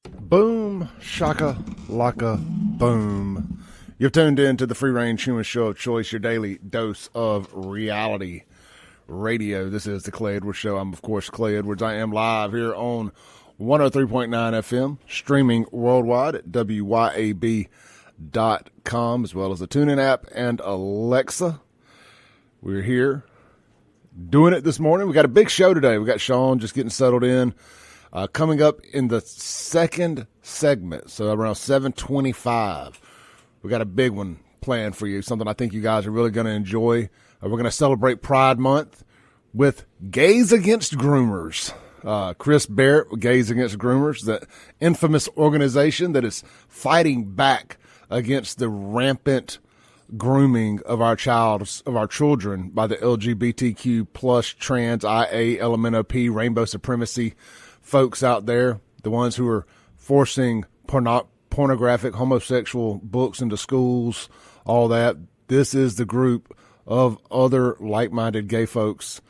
Boom, shaka, laka, boom. You've tuned in to the free-range human show of choice, your daily dose of reality radio. This is the Clay Edwards Show. I'm, of course, Clay Edwards. I am live here on 103.9 FM, streaming worldwide at WYAB.com, as well as the TuneIn app and Alexa. We're here doing it this morning. We got a big show today. We got Shaun just getting settled in. Coming up in the second segment, so around 7:25, we got a big one planned for you, something I think you guys are really going to enjoy. We're going to celebrate Pride Month with Gays Against Groomers. Chris Barrett with Gays Against Groomers, the infamous organization that is fighting back against the rampant grooming of our children by the LGBTQ plus trans IA LMNOP rainbow supremacy folks out there, the ones who are forcing pornographic homosexual books into schools, all that. This is the group of other like-minded gay folks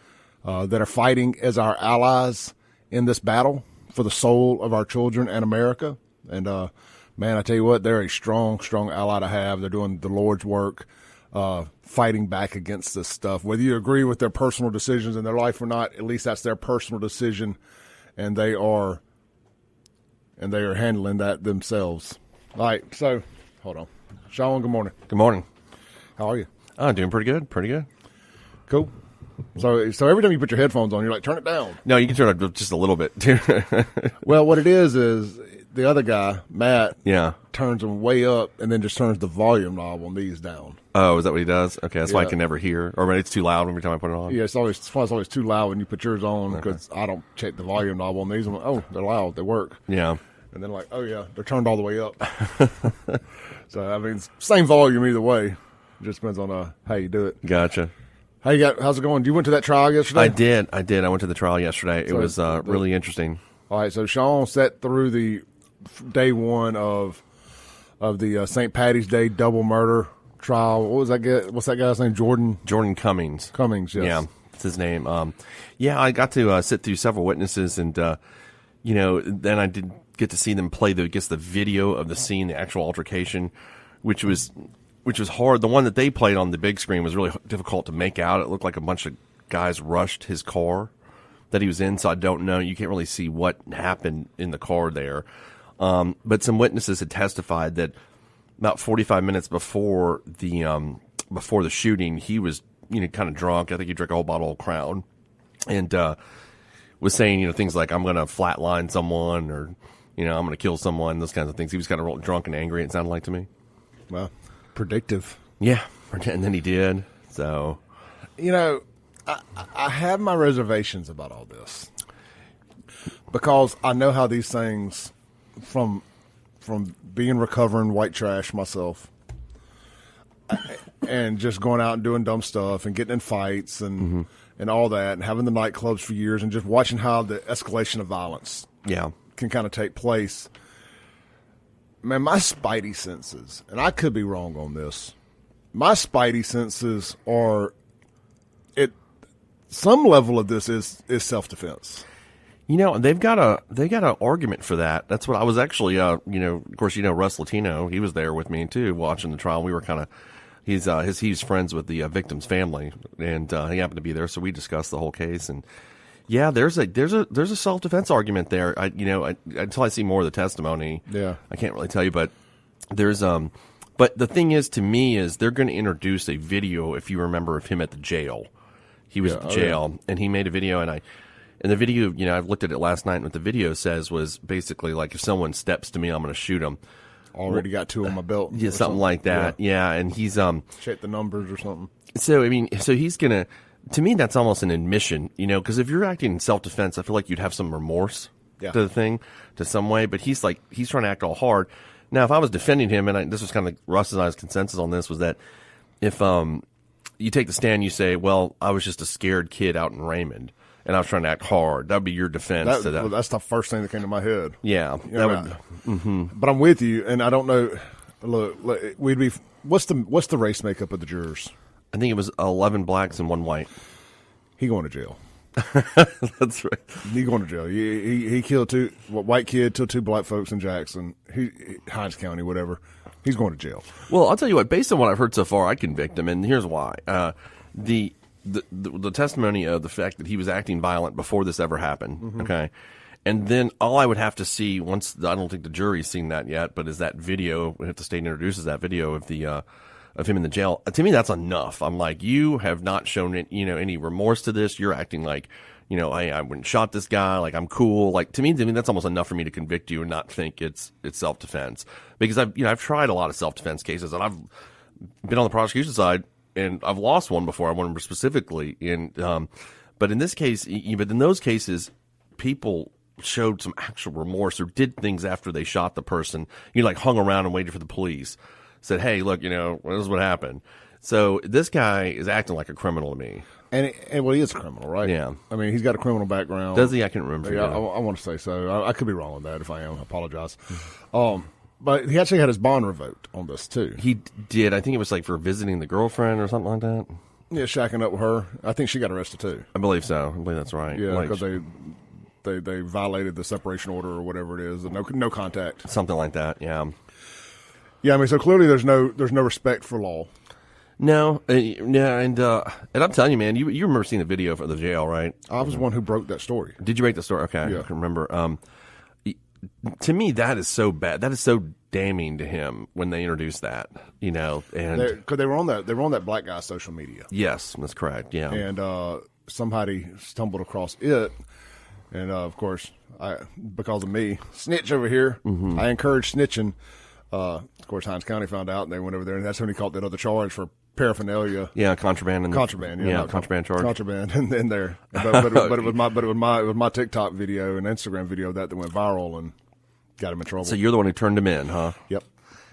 that are fighting as our allies in this battle for the soul of our children and America. And, man, I tell you what, they're a strong, strong ally to have. They're doing the Lord's work, fighting back against this stuff. Whether you agree with their personal decisions in their life or not, at least that's their personal decision. And they are handling that themselves. All right, so hold on. Shaun, good morning. Good morning. How are you? Doing pretty good. Pretty good. Cool. So every time you put your headphones on, you're like, turn it down. No, you can turn it up just a little bit, too. Well, what it is the other guy, Matt, Yeah. turns them way up and then just turns the volume knob on these down. Oh, is that what he does? Okay, that's why I Yeah. can never hear. Or maybe it's too loud every time I put it on. Yeah, it's always too loud when you put yours on because I don't check the volume knob on these. I'm like, oh, they're loud. They work. Yeah. And then like, oh, yeah, they're turned all the way up. So, I mean, same volume either way. It just depends on how you do it. Gotcha. How's it going? You went to that trial yesterday? I did. I went to the trial yesterday. It was really interesting. All right, so Shaun sat through the day one of the St. Paddy's Day double murder trial. What was that guy? What's that guy's name? Jordan Cummins. Cummings, yes. Yeah, that's his name. I got to sit through several witnesses, and then I did get to see them play the video of the scene, the actual altercation, which was hard. The one that they played on the big screen was really difficult to make out. It looked like a bunch of guys rushed his car that he was in, so I don't know. You can't really see what happened in the car there. But some witnesses had testified that about 45 minutes before the shooting, he was kind of drunk. I think he drank a whole bottle of Crown, and was saying things like, "I'm going to flatline someone," or I'm going to kill someone. Those kinds of things. He was kind of real drunk and angry. It sounded like to me. Well, predictive. Yeah, and then he did. So, I have my reservations about all this because I know how these things, from being recovering white trash myself and just going out and doing dumb stuff and getting in fights and all that and having the nightclubs for years and just watching how the escalation of violence can kind of take place. Man, my spidey senses, and I could be wrong on this, my spidey senses are, some level of this is self-defense. They've got an argument for that. That's what I was actually, of course, Russ Latino, he was there with me too, watching the trial. We were kind of, he's friends with the victim's family, and he happened to be there, so we discussed the whole case. And yeah, there's a self-defense argument there. Until I see more of the testimony, I can't really tell you, but there's but the thing is, to me, is they're going to introduce a video, if you remember, of him at the jail. He was at the jail, and he made a video, and the video, I've looked at it last night, and what the video says was basically like, if someone steps to me, I'm going to shoot him. Already got two on my belt. Yeah, something like that. Yeah, and he's check the numbers or something. So he's gonna. To me, that's almost an admission, because if you're acting in self-defense, I feel like you'd have some remorse to the thing, to some way. But he's trying to act all hard. Now, if I was defending him, and this was kind of Russ and I's consensus on this, was that if you take the stand, you say, "Well, I was just a scared kid out in Raymond, and I was trying to act hard." That'd be your defense to that. Well, that's the first thing that came to my head. Yeah, But I'm with you, and I don't know. Look, what's the race makeup of the jurors? I think it was 11 blacks and 1 white. He going to jail. That's right. He's going to jail. He killed white kid, killed 2 black folks in Jackson, Hinds County, whatever. He's going to jail. Well, I'll tell you what. Based on what I've heard so far, I convict him, and here's why. The testimony of the fact that he was acting violent before this ever happened. Okay. And then all I would have to see once, I don't think the jury's seen that yet, but is that video, if the state introduces that video of of him in the jail, to me that's enough. I'm like, you have not shown it, any remorse to this. You're acting like, I went and shot this guy, like I'm cool. Like to me that's almost enough for me to convict you and not think it's self-defense. Because I've tried a lot of self-defense cases, and I've been on the prosecution side, and I've lost one before. I remember specifically but in this case, but in those cases, people showed some actual remorse or did things after they shot the person. Like hung around and waited for the police, said, hey, look, this is what happened. So this guy is acting like a criminal to me. And he is a criminal, right? Yeah. I mean, he's got a criminal background. Does he? I can't remember. Yeah, I want to say so. I could be wrong on that. If I am, I apologize. But he actually had his bond revoked on this too. He did. I think it was like for visiting the girlfriend or something like that. Yeah, shacking up with her. I think she got arrested too. I believe so. I believe that's right. Yeah, because they violated the separation order or whatever it is. No contact. Something like that. Yeah. Yeah, I mean, so clearly there's no respect for law. No, yeah, and I'm telling you, man, you remember seeing the video from the jail, right? I was one who broke that story. Did you break the story? Okay, yeah. I can remember. To me, that is so bad. That is so damning to him when they introduced that, and because they were on that black guy's social media. Yes, that's correct. Yeah, and somebody stumbled across it, and of course, because of me, snitch over here. Mm-hmm. I encourage snitching. Of course, Hinds County found out, and they went over there, and that's when he caught that other charge for paraphernalia. Yeah, contraband. Contraband charge. Contraband, and there. But it was my TikTok video and Instagram video that went viral and got him in trouble. So you're the one who turned him in, huh? Yep.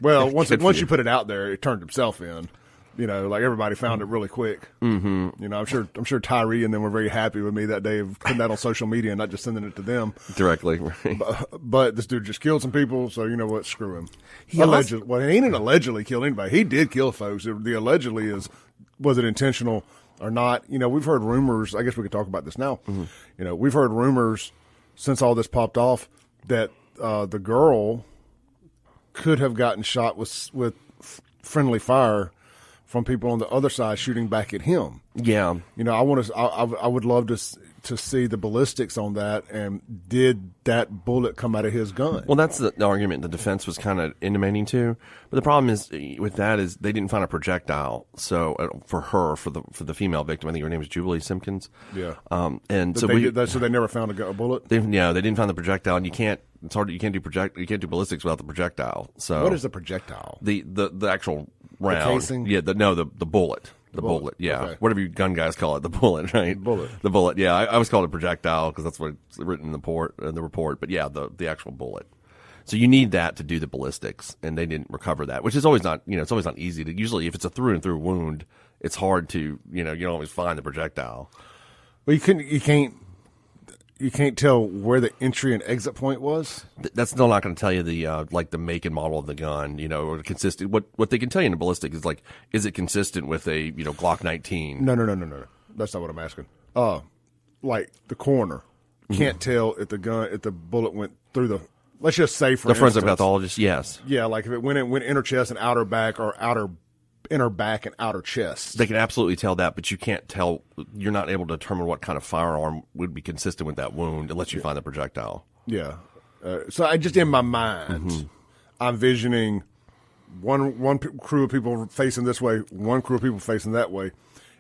Well, once you put it out there, it turned himself in. Like everybody found it really quick. Mm-hmm. I'm sure Tyree and them were very happy with me that day of putting that on social media and not just sending it to them directly. Right. But this dude just killed some people, so you know what? Screw him. He didn't allegedly kill anybody. He did kill folks. The allegedly was it intentional or not? We've heard rumors. I guess we could talk about this now. Mm-hmm. We've heard rumors since all this popped off that the girl could have gotten shot with friendly fire from people on the other side shooting back at him. Yeah. I would love to see the ballistics on that, and did that bullet come out of his gun? Well, that's the argument the defense was kind of intimating to. But the problem is with that is they didn't find a projectile. So for the female victim, I think her name was Jubilee Simpkins. Yeah. And so so they never found a bullet. They didn't find the projectile, and you can't do ballistics without the projectile. So what is the projectile? The actual round. The casing? Yeah. The bullet. The bullet, yeah. Okay. Whatever you gun guys call it, the bullet, right? The bullet, yeah. I always call it a projectile because that's what's written in the report. But yeah, the actual bullet. So you need that to do the ballistics, and they didn't recover that, which is always not, it's always not easy to. Usually, if it's a through and through wound, it's hard to, you don't always find the projectile. Well, you can't tell where the entry and exit point was. That's still not going to tell you the make and model of the gun, or consistent. What they can tell you in a ballistic is is it consistent with a Glock 19? No. That's not what I'm asking. Like the coroner can't tell if the bullet went through the. Let's just say for the forensic pathologist, yes. Yeah, like if it went inner chest and outer back, or inner back and outer chest. They can absolutely tell that, but you can't tell. You're not able to determine what kind of firearm would be consistent with that wound unless you find the projectile. Yeah. So I just in my mind, I'm visioning one crew of people facing this way, one crew of people facing that way.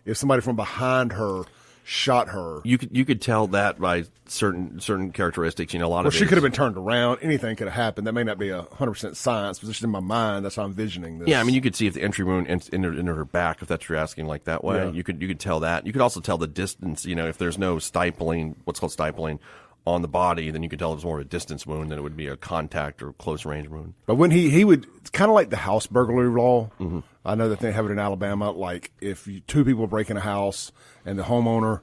If somebody from behind her shot her, you could tell that by certain characteristics. She could have been turned around. Anything could have happened. That may not be 100% science, but just in my mind, that's how I'm visioning this. Yeah, I mean, you could see if the entry wound entered her back, if that's what you're asking, like that way. Yeah. You could tell that. You could also tell the distance. If there's no stifling, what's called stifling, on the body, then you could tell it was more of a distance wound than it would be a contact or close range wound. But when he would, it's kind of like the house burglary law. Mm-hmm. I know that they have it in Alabama. Like if two people break in a house and the homeowner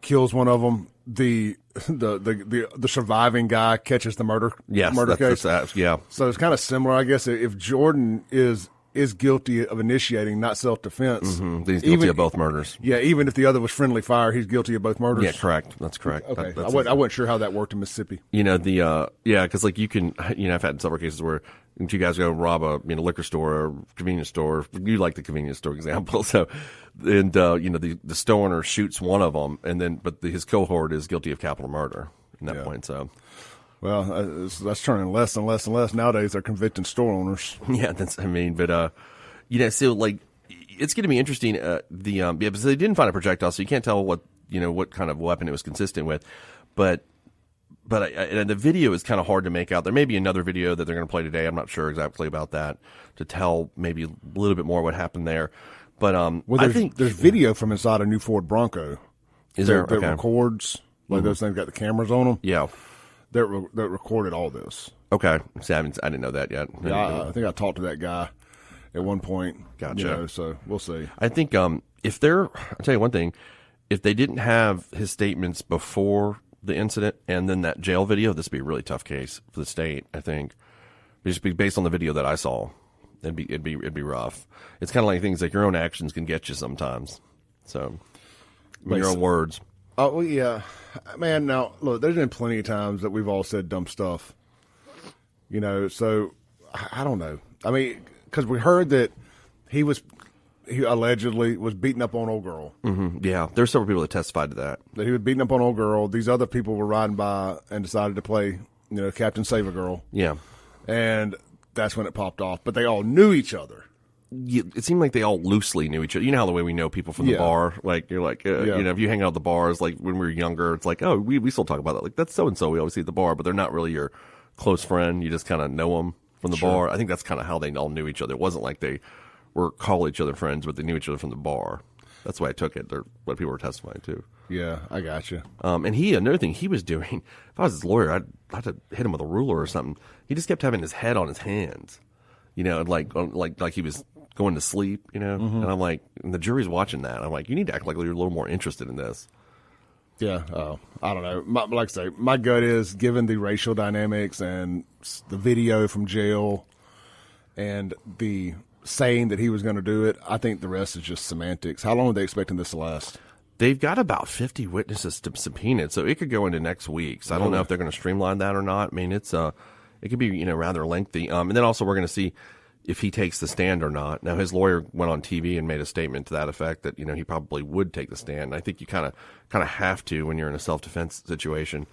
kills one of them, the surviving guy catches the murder case. Yeah. So it's kind of similar, I guess. If Jordan is is guilty of initiating, not self-defense. Mm-hmm. He's guilty of both murders. Yeah, even if the other was friendly fire, he's guilty of both murders. Yeah, correct. That's correct. Okay, That's I wasn't sure how that worked in Mississippi. Because like you can, I've had several cases where two guys go rob a liquor store or convenience store. You like the convenience store example, so and the store owner shoots one of them, and then his cohort is guilty of capital murder at that point. So. Well, that's turning less and less and less nowadays. They're convicting store owners. Yeah, so like, it's going to be interesting. Because they didn't find a projectile, so you can't tell what kind of weapon it was consistent with. But the video is kind of hard to make out. There may be another video that they're going to play today. I'm not sure exactly about that to tell maybe a little bit more what happened there. But I think there's video from inside a new Ford Bronco. Is there that records like those things got the cameras on them? Yeah. That recorded all this. Okay. See, I didn't know that yet. Yeah, I think I talked to that guy at one point. Gotcha. So we'll see. I think I'll tell you one thing, if they didn't have his statements before the incident and then that jail video, this would be a really tough case for the state, I think. Just based on the video that I saw, it'd be rough. It's kind of like things like your own actions can get you sometimes. So, your own words. Oh, well, yeah. Man, now, look, there's been plenty of times that we've all said dumb stuff. So I don't know. I mean, because we heard that he allegedly was beating up on old girl. Mm-hmm. Yeah, there's several people that testified to that. That he was beating up on old girl. These other people were riding by and decided to play, Captain Save a Girl. Yeah. And that's when it popped off. But they all knew each other. It seemed like they all loosely knew each other. You know how the way we know people from the bar, like you're like, if you hang out at the bars, like when we were younger, it's like, oh, we still talk about that. Like that's so and so we always see at the bar, but they're not really your close friend. You just kind of know them from the bar. I think that's kind of how they all knew each other. It wasn't like they were call each other friends, but they knew each other from the bar. That's why I took it. They're what people were testifying to. Yeah, I got you. And another thing he was doing, if I was his lawyer, I'd have to hit him with a ruler or something. He just kept having his head on his hands, like he was going to sleep, and I'm like, and the jury's watching that. I'm like, you need to act like you're a little more interested in this. Yeah, I don't know. Like I say, my gut is, given the racial dynamics and the video from jail and the saying that he was going to do it, I think the rest is just semantics. How long are they expecting this to last? They've got about 50 witnesses to subpoena, so it could go into next week. So I don't know if they're going to streamline that or not. I mean, it could be rather lengthy. And then also we're going to see if he takes the stand or not. Now, his lawyer went on TV and made a statement to that effect that, he probably would take the stand. I think you kind of have to when you're in a self-defense situation.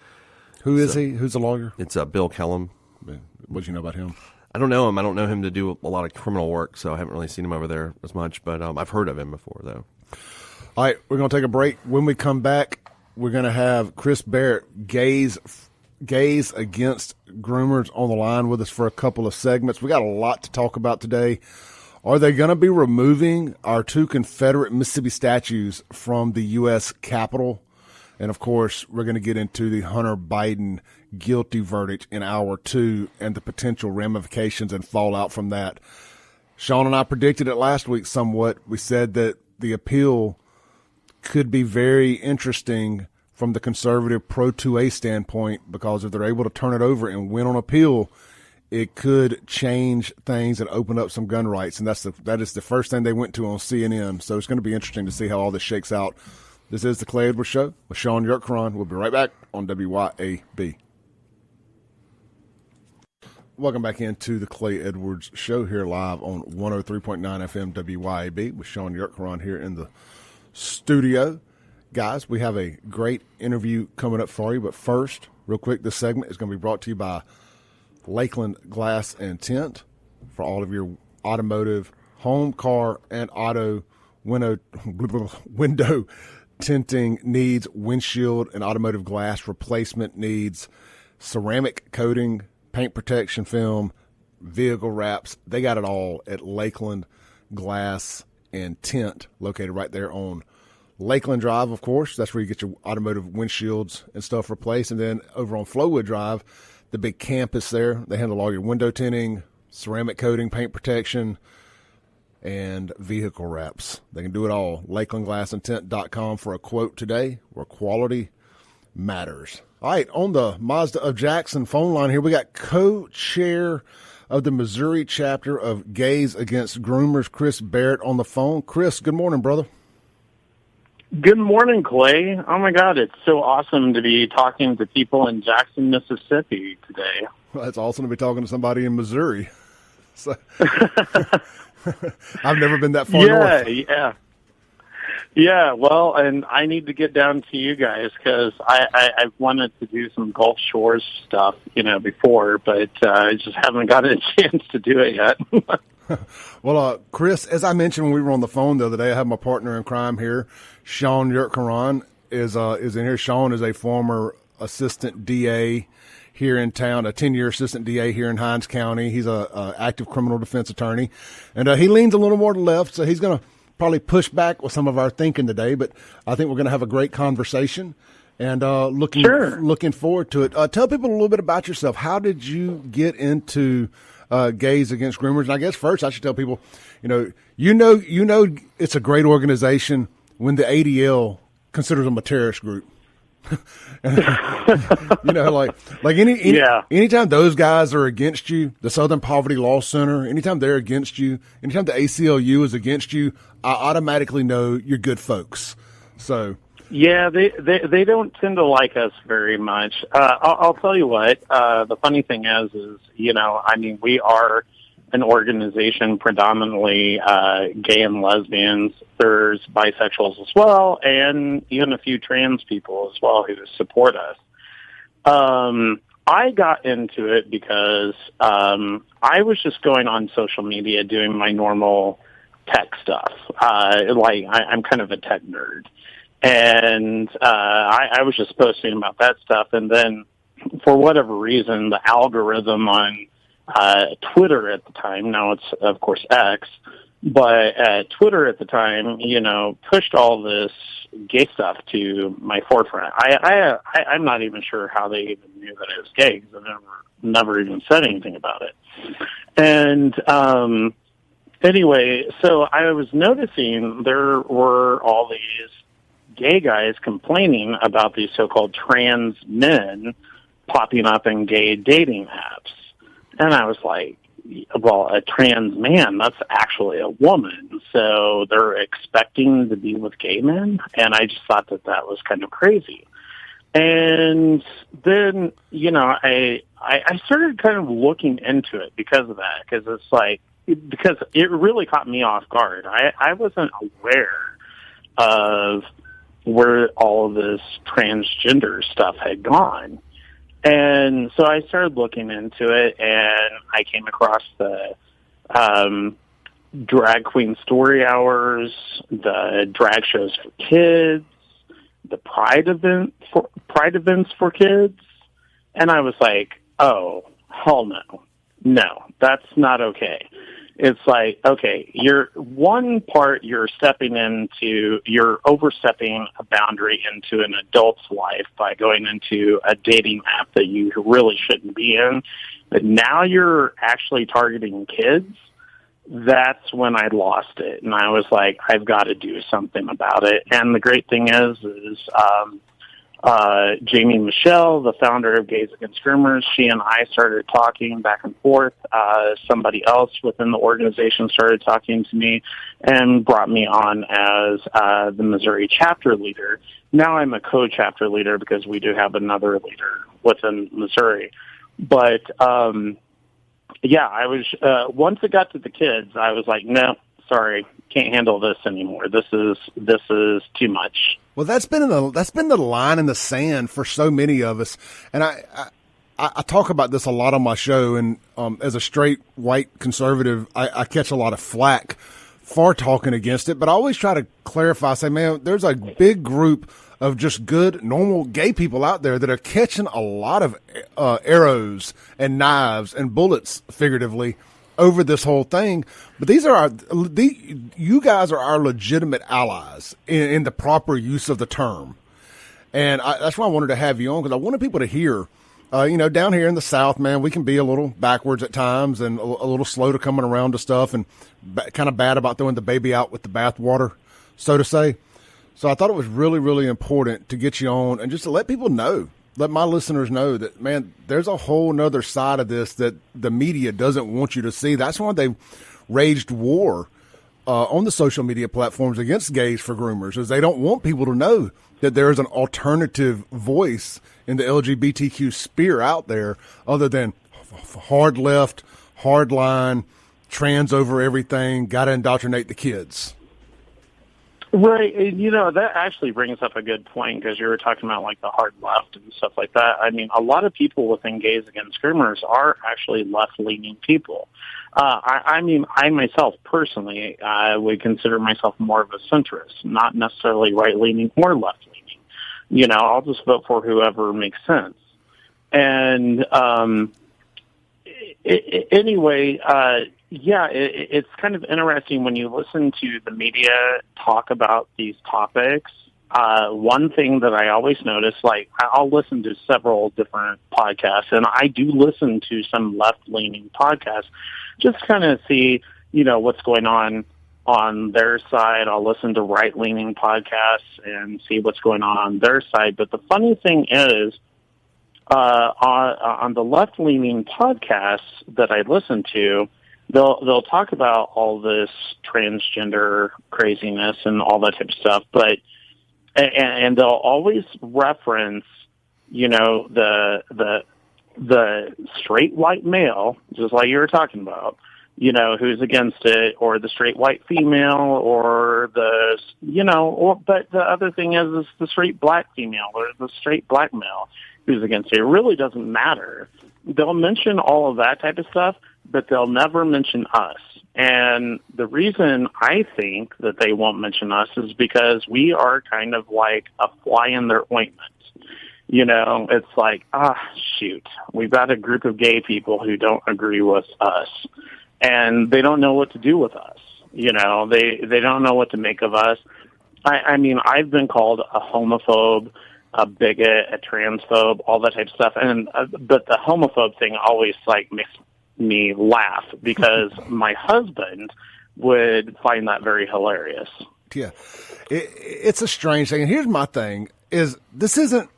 Who is he? Who's the lawyer? It's Bill Kellum. What do you know about him? I don't know him. I don't know him to do a lot of criminal work, so I haven't really seen him over there as much. But I've heard of him before, though. All right, we're going to take a break. When we come back, we're going to have Chris Barrett, Gays Against Groomers, on the line with us for a couple of segments. We got a lot to talk about today. Are they going to be removing our two Confederate Mississippi statues from the U.S. Capitol? And, of course, we're going to get into the Hunter Biden guilty verdict in hour 2 and the potential ramifications and fallout from that. Shaun and I predicted it last week somewhat. We said that the appeal could be very interesting from the conservative pro-2A standpoint, because if they're able to turn it over and win on appeal, it could change things and open up some gun rights. And that is the first thing they went to on CNN. So it's going to be interesting to see how all this shakes out. This is the Clay Edwards Show with Shaun YURTKURAN. We'll be right back on WYAB. Welcome back into the Clay Edwards Show here live on 103.9 FM WYAB with Shaun YURTKURAN here in the studio. Guys, we have a great interview coming up for you, but first, real quick, this segment is going to be brought to you by Lakeland Glass and Tint for all of your automotive, home, car, and auto window tinting needs, windshield and automotive glass replacement needs, ceramic coating, paint protection film, vehicle wraps. They got it all at Lakeland Glass and Tint, located right there on Lakeland Drive, of course. That's where you get your automotive windshields and stuff replaced. And then over on Flowwood Drive, the big campus there, they handle all your window tinting, ceramic coating, paint protection, and vehicle wraps. They can do it all. LakelandGlassandTint.com for a quote today. We're quality matters. All right, on the Mazda of Jackson phone line here, we got co-chair of the Missouri chapter of Gays Against Groomers, Chris Barrett, on the phone. Chris, good morning, brother. Good morning, Clay. Oh, my God, it's so awesome to be talking to people in Jackson, Mississippi today. Well, it's awesome to be talking to somebody in Missouri. So, I've never been that far north. Yeah, well, and I need to get down to you guys because I've wanted to do some Gulf Shores stuff, before, but I just haven't gotten a chance to do it yet. Well, Chris, as I mentioned when we were on the phone the other day, I have my partner in crime here, Shaun YURTKURAN, is in here. Shaun is a former assistant DA here in town, a 10-year assistant DA here in Hinds County. He's a active criminal defense attorney, and he leans a little more to the left, so he's going to probably push back with some of our thinking today, but I think we're going to have a great conversation, and looking forward to it. Tell people a little bit about yourself. How did you get into Gays Against Groomers? And I guess first I should tell people, you know it's a great organization when the ADL considers them a terrorist group. Anytime those guys are against you, the Southern Poverty Law Center, anytime they're against you, anytime the ACLU is against you, I automatically know you're good folks. So yeah, they don't tend to like us very much. I'll tell you what. The funny thing is we are an organization predominantly gay and lesbians. There's bisexuals as well, and even a few trans people as well who support us. I got into it because I was just going on social media doing my normal tech stuff. I'm kind of a tech nerd. And I was just posting about that stuff, and then for whatever reason, the algorithm on Twitter at the time, now it's of course X, but Twitter at the time, pushed all this gay stuff to my forefront. I'm not even sure how they even knew that I was gay because I never even said anything about it. And anyway, so I was noticing there were all these gay guys complaining about these so-called trans men popping up in gay dating apps. And I was like, well, a trans man, that's actually a woman. So they're expecting to be with gay men? And I just thought that was kind of crazy. And then, I started kind of looking into it because of that, because it really caught me off guard. I wasn't aware of where all of this transgender stuff had gone. And so I started looking into it, and I came across the drag queen story hours, the drag shows for kids, the pride events for kids, and I was like, oh, hell no, that's not okay. It's like, okay, you're overstepping a boundary into an adult's life by going into a dating app that you really shouldn't be in. But now you're actually targeting kids. That's when I lost it. And I was like, I've got to do something about it. And the great thing is Jamie Michelle, the founder of Gays Against Groomers, she and I started talking back and forth. Somebody else within the organization started talking to me and brought me on as the Missouri chapter leader. Now I'm a co-chapter leader because we do have another leader within Missouri. But, I was once it got to the kids, I was like, no, sorry, can't handle this anymore. This is too much. Well, that's been the line in the sand for so many of us, and I talk about this a lot on my show. And as a straight white conservative, I catch a lot of flack for talking against it. But I always try to clarify, say, man, there's a big group of just good, normal gay people out there that are catching a lot of arrows and knives and bullets, figuratively, over this whole thing. But you guys are our legitimate allies in the proper use of the term. And that's why I wanted to have you on, because I wanted people to hear, down here in the South, man, we can be a little backwards at times and a little slow to coming around to stuff and kind of bad about throwing the baby out with the bathwater, so to say. So I thought it was really, really important to get you on and just to let people know, let my listeners know that, man, there's a whole nother side of this that the media doesn't want you to see. That's why they waged war on the social media platforms against Gays for Groomers, is they don't want people to know that there is an alternative voice in the LGBTQ sphere out there other than hard left, hard line, trans over everything, got to indoctrinate the kids. Right. And, that actually brings up a good point because you were talking about like the hard left and stuff like that. I mean, a lot of people within Gays Against Groomers are actually left-leaning people. I mean, I myself personally would consider myself more of a centrist, not necessarily right-leaning or left-leaning. I'll just vote for whoever makes sense. And anyway, it's kind of interesting when you listen to the media talk about these topics. One thing that I always notice, like I'll listen to several different podcasts, and I do listen to some left-leaning podcasts, just kind of see, what's going on their side. I'll listen to right-leaning podcasts and see what's going on their side. But the funny thing is, on the left-leaning podcasts that I listen to, they'll talk about all this transgender craziness and all that type of stuff, but and they'll always reference, the straight white male, just like you were talking about, who's against it, or the straight white female, or but the other thing is the straight black female or the straight black male who's against it. It really doesn't matter. They'll mention all of that type of stuff, but they'll never mention us. And the reason I think that they won't mention us is because we are kind of like a fly in their ointment. It's like, shoot, we've got a group of gay people who don't agree with us, and they don't know what to do with us. They don't know what to make of us. I mean, I've been called a homophobe, a bigot, a transphobe, all that type of stuff. And but the homophobe thing always makes me laugh because my husband would find that very hilarious. Yeah, it's a strange thing. And here's my thing: is this isn't?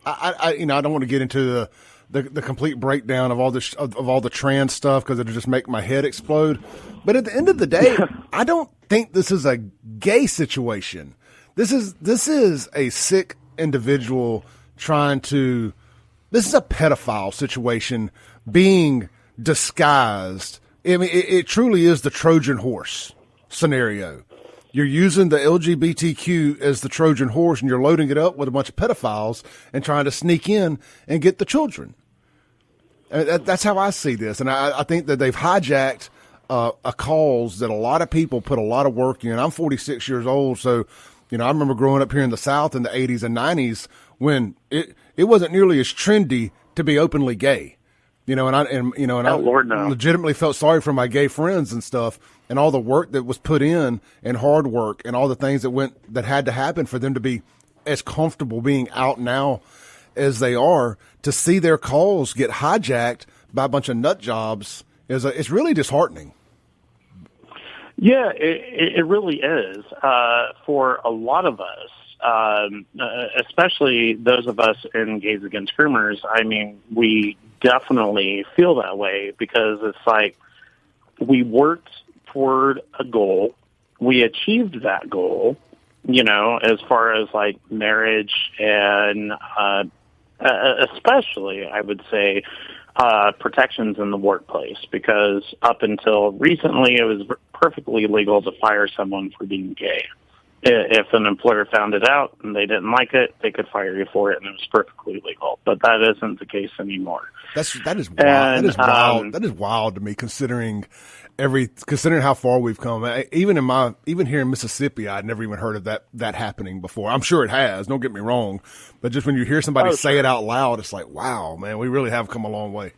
I don't want to get into the complete breakdown of all this of all the trans stuff because it'll just make my head explode. But at the end of the day, I don't think this is a gay situation. This is a sick individual this is a pedophile situation being disguised. I mean, it truly is the Trojan horse scenario. You're using the LGBTQ as the Trojan horse and you're loading it up with a bunch of pedophiles and trying to sneak in and get the children. That's how I see this. And I think that they've hijacked a cause that a lot of people put a lot of work in. I'm 46 years old, so I remember growing up here in the South in the 80s and 90s when it wasn't nearly as trendy to be openly gay, and I Lord, no. legitimately felt sorry for my gay friends and stuff and all the work that was put in and hard work and all the things that had to happen for them to be as comfortable being out now as they are. To see their cause get hijacked by a bunch of nut jobs it's really disheartening. Yeah, it really is for a lot of us, especially those of us in Gays Against Groomers. I mean, we definitely feel that way because it's like we worked toward a goal, we achieved that goal, as far as like marriage and especially, I would say, protections in the workplace, because up until recently it was perfectly legal to fire someone for being gay. If an employer found it out and they didn't like it, they could fire you for it, and it was perfectly legal. But that isn't the case anymore. That is wild. That is wild. That is wild to me, considering how far we've come. Even here in Mississippi, I'd never even heard of that happening before. I'm sure it has. Don't get me wrong, but just when you hear somebody say it out loud, it's like, wow, man, we really have come a long way.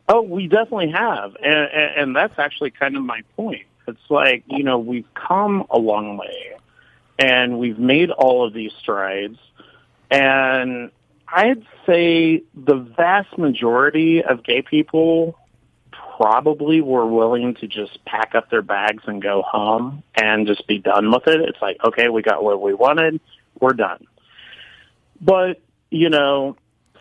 Oh, we definitely have, and that's actually kind of my point. It's like, we've come a long way, and we've made all of these strides, and I'd say the vast majority of gay people probably were willing to just pack up their bags and go home and just be done with it. It's like, okay, we got what we wanted, we're done. But,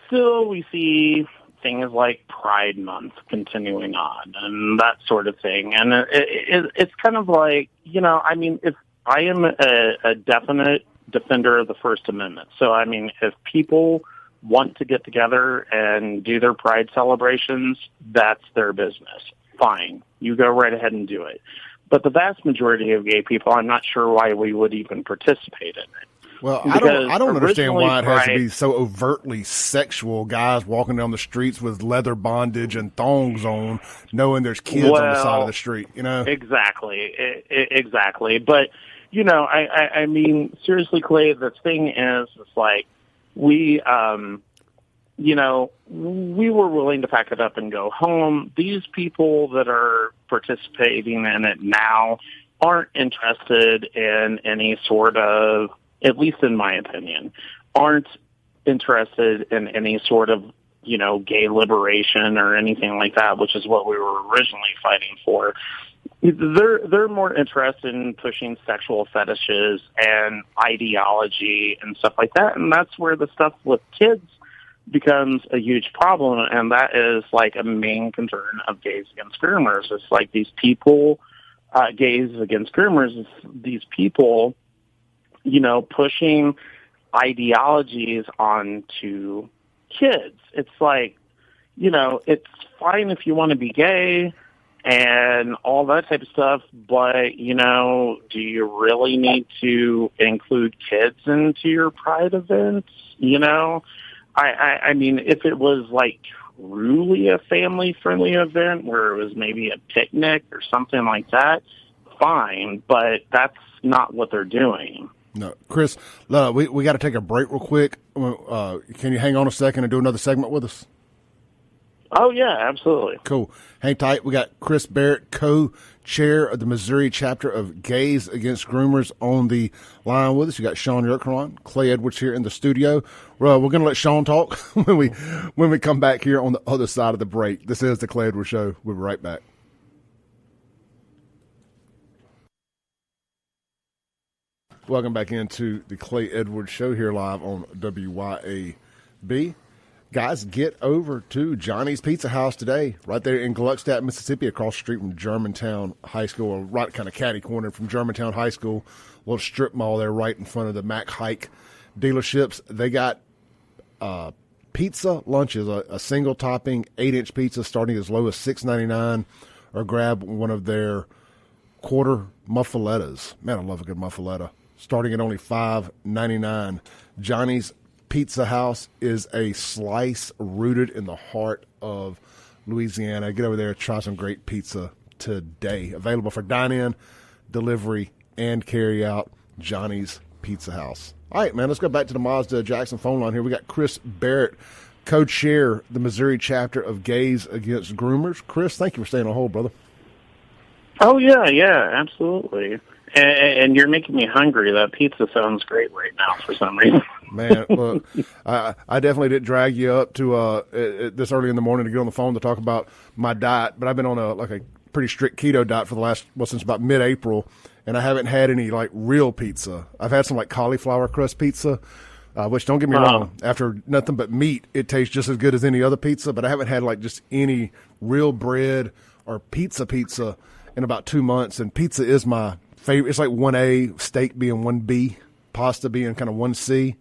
still we see things like Pride Month continuing on and that sort of thing. And it's kind of like, if I am a definite defender of the First Amendment. So, if people want to get together and do their Pride celebrations, that's their business. Fine. You go right ahead and do it. But the vast majority of gay people, I'm not sure why we would even participate in it. Well, I don't understand why it has to be so overtly sexual. Guys walking down the streets with leather bondage and thongs on, knowing there's kids on the side of the street. Exactly, exactly. But seriously, Clay, the thing is, it's like we were willing to pack it up and go home. These people that are participating in it now aren't interested in any sort of, at least in my opinion, aren't interested in any sort of, gay liberation or anything like that, which is what we were originally fighting for. They're more interested in pushing sexual fetishes and ideology and stuff like that, and that's where the stuff with kids becomes a huge problem, and that is like a main concern of Gays Against Groomers. It's like these people, Gays Against Groomers, these people, pushing ideologies onto kids. It's like, it's fine if you want to be gay and all that type of stuff, but, do you really need to include kids into your Pride events? If it was like truly a family-friendly event where it was maybe a picnic or something like that, fine, but that's not what they're doing. No, Chris, we got to take a break real quick. Can you hang on a second and do another segment with us? Oh, yeah, absolutely. Cool. Hang tight. We got Chris Barrett, co-chair of the Missouri chapter of Gays Against Groomers, on the line with us. You got Shaun YURTKURAN, Clay Edwards here in the studio. We're going to let Shaun talk when we come back here on the other side of the break. This is the Clay Edwards Show. We'll be right back. Welcome back into the Clay Edwards Show here live on WYAB. Guys, get over to Johnny's Pizza House today, right there in Gluckstadt, Mississippi, across the street from Germantown High School, or right kind of catty corner from Germantown High School, a little strip mall there right in front of the Mack Hike dealerships. They got pizza lunches, a single topping 8-inch pizza starting as low as $6.99, or grab one of their quarter muffalettas. Man, I love a good muffaletta. Starting at only $5.99. Johnny's Pizza House is a slice rooted in the heart of Louisiana. Get over there, try some great pizza today. Available for dine-in, delivery, and carry-out. Johnny's Pizza House. All right, man, let's go back to the Mazda Jackson phone line here. We got Chris Barrett, co-chair the Missouri chapter of Gays Against Groomers. Chris, thank you for staying on hold, brother. Oh, yeah, absolutely. And you're making me hungry. That pizza sounds great right now for some reason. Man, look, I definitely didn't drag you up to this early in the morning to get on the phone to talk about my diet, but I've been on a pretty strict keto diet for the last, since about mid-April, and I haven't had any, real pizza. I've had some, cauliflower crust pizza, which, don't get me wrong, after nothing but meat, it tastes just as good as any other pizza, but I haven't had, just any real bread or pizza in about 2 months, and pizza is my favorite. It's like 1A, steak being 1B, pasta being kind of 1C,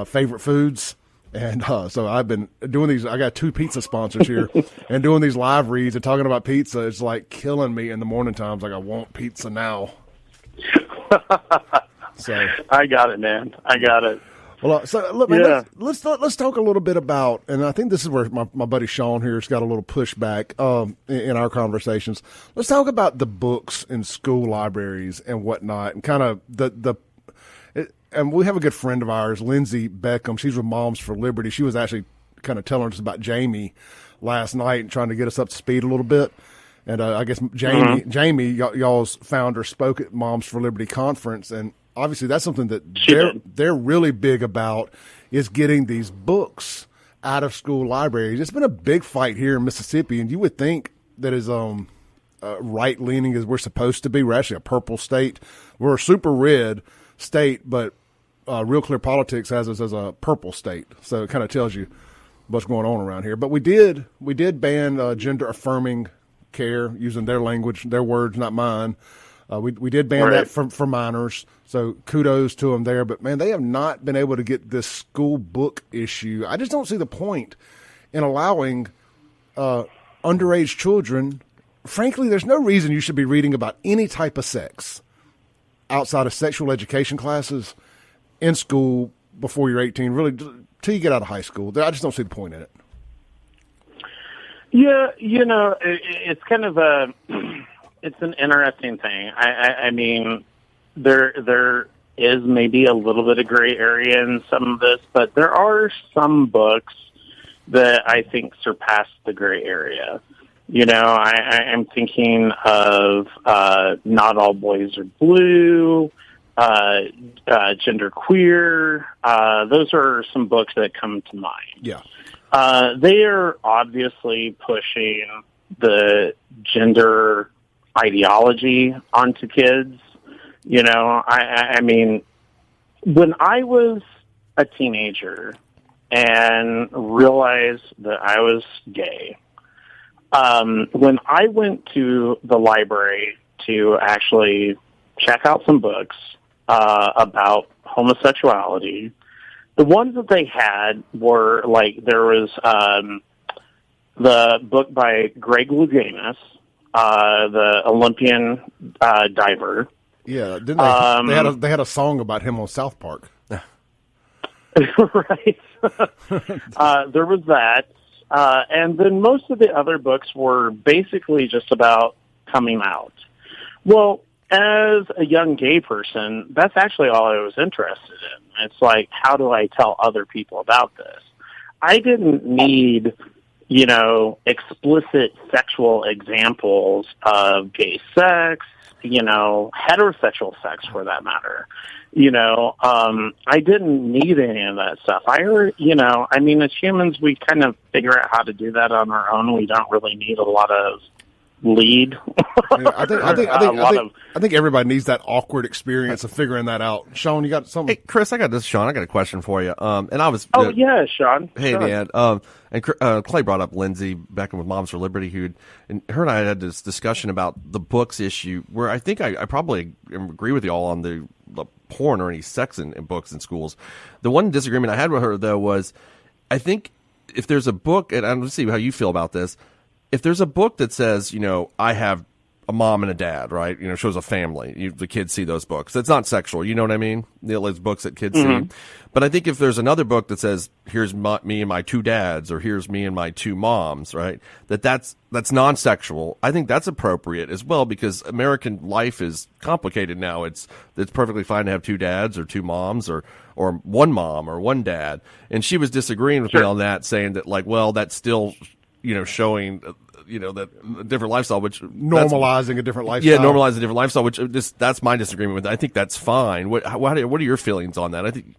favorite foods. And so I've been doing these. I got 2 pizza sponsors here, and doing these live reads and talking about pizza. It's killing me in the morning times. I want pizza now. So I got it, man. I got it. Well, so look, man, yeah. let's talk a little bit about, and I think this is where my buddy Shaun here has got a little pushback in our conversations. Let's talk about the books in school libraries and whatnot, and kind of and we have a good friend of ours, Lindsay Beckham. She's with Moms for Liberty. She was actually kind of telling us about Jamie last night and trying to get us up to speed a little bit. And I guess Jamie, y'all's founder, spoke at Moms for Liberty conference, and obviously that's something that they're really big about, is getting these books out of school libraries. It's been a big fight here in Mississippi, and you would think that is right leaning as we're supposed to be. We're actually a purple state. We're a super red state, but Real Clear Politics has us as a purple state. So it kind of tells you what's going on around here. But we did ban gender affirming care, using their language, their words, not mine. We did ban that for minors. So kudos to them there. But man, they have not been able to get this school book issue. I just don't see the point in allowing underage children. Frankly, there's no reason you should be reading about any type of sex outside of sexual education classes in school before you're 18, really, till you get out of high school. I just don't see the point in it. Yeah, it's kind of it's an interesting thing. I mean, there is maybe a little bit of gray area in some of this, but there are some books that I think surpass the gray area. I'm thinking of Not All Boys Are Blue, Genderqueer. Those are some books that come to mind. Yeah. They are obviously pushing the gender ideology onto kids. I mean, when I was a teenager and realized that I was gay, when I went to the library to actually check out some books about homosexuality, the ones that they had were like, there was the book by Greg Louganis, the Olympian diver. Yeah, didn't they had a song about him on South Park. Right. There was that. And then most of the other books were basically just about coming out. Well, as a young gay person, that's actually all I was interested in. It's like, how do I tell other people about this? I didn't need, explicit sexual examples of gay sex, heterosexual sex for that matter. I didn't need any of that stuff. As humans, we kind of figure out how to do that on our own. We don't really need a lot of lead. Yeah, I think everybody needs that awkward experience of figuring that out. Shaun, you got something? Hey, Chris, Shaun, I got a question for you. And I was. Yeah, Shaun. Hey, Shaun. man. And Clay brought up Lindsay back with Moms for Liberty, and her and I had this discussion about the books issue, where I think I probably agree with you all on the porn or any sex in books in schools. The one disagreement I had with her, though, was I think if there's a book, and I'm going to see how you feel about this, if there's a book that says, I have a mom and a dad, right? Shows a family. The kids see those books. It's not sexual. You know what I mean? Those books that kids see. But I think if there's another book that says, here's me and my two dads, or here's me and my two moms, right? That's non-sexual. I think that's appropriate as well, because American life is complicated now. It's perfectly fine to have two dads or two moms or one mom or one dad. And she was disagreeing with me on that, saying that that's still, showing, that a different lifestyle, which normalizing a different lifestyle. Yeah, normalizing a different lifestyle, which that's my disagreement with it. I think that's fine. What are your feelings on that? I think.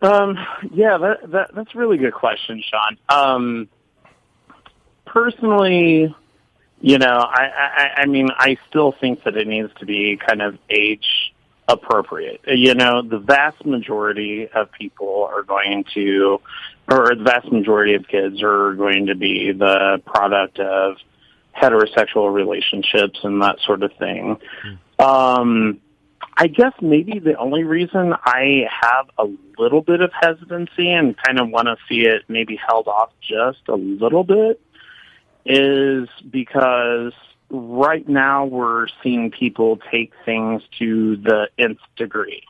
That's a really good question, Shaun. Personally, I still think that it needs to be kind of age appropriate. The vast majority of people are going to, or the vast majority of kids are going to be the product of heterosexual relationships and that sort of thing. I guess maybe the only reason I have a little bit of hesitancy and kind of want to see it maybe held off just a little bit is because right now we're seeing people take things to the nth degree.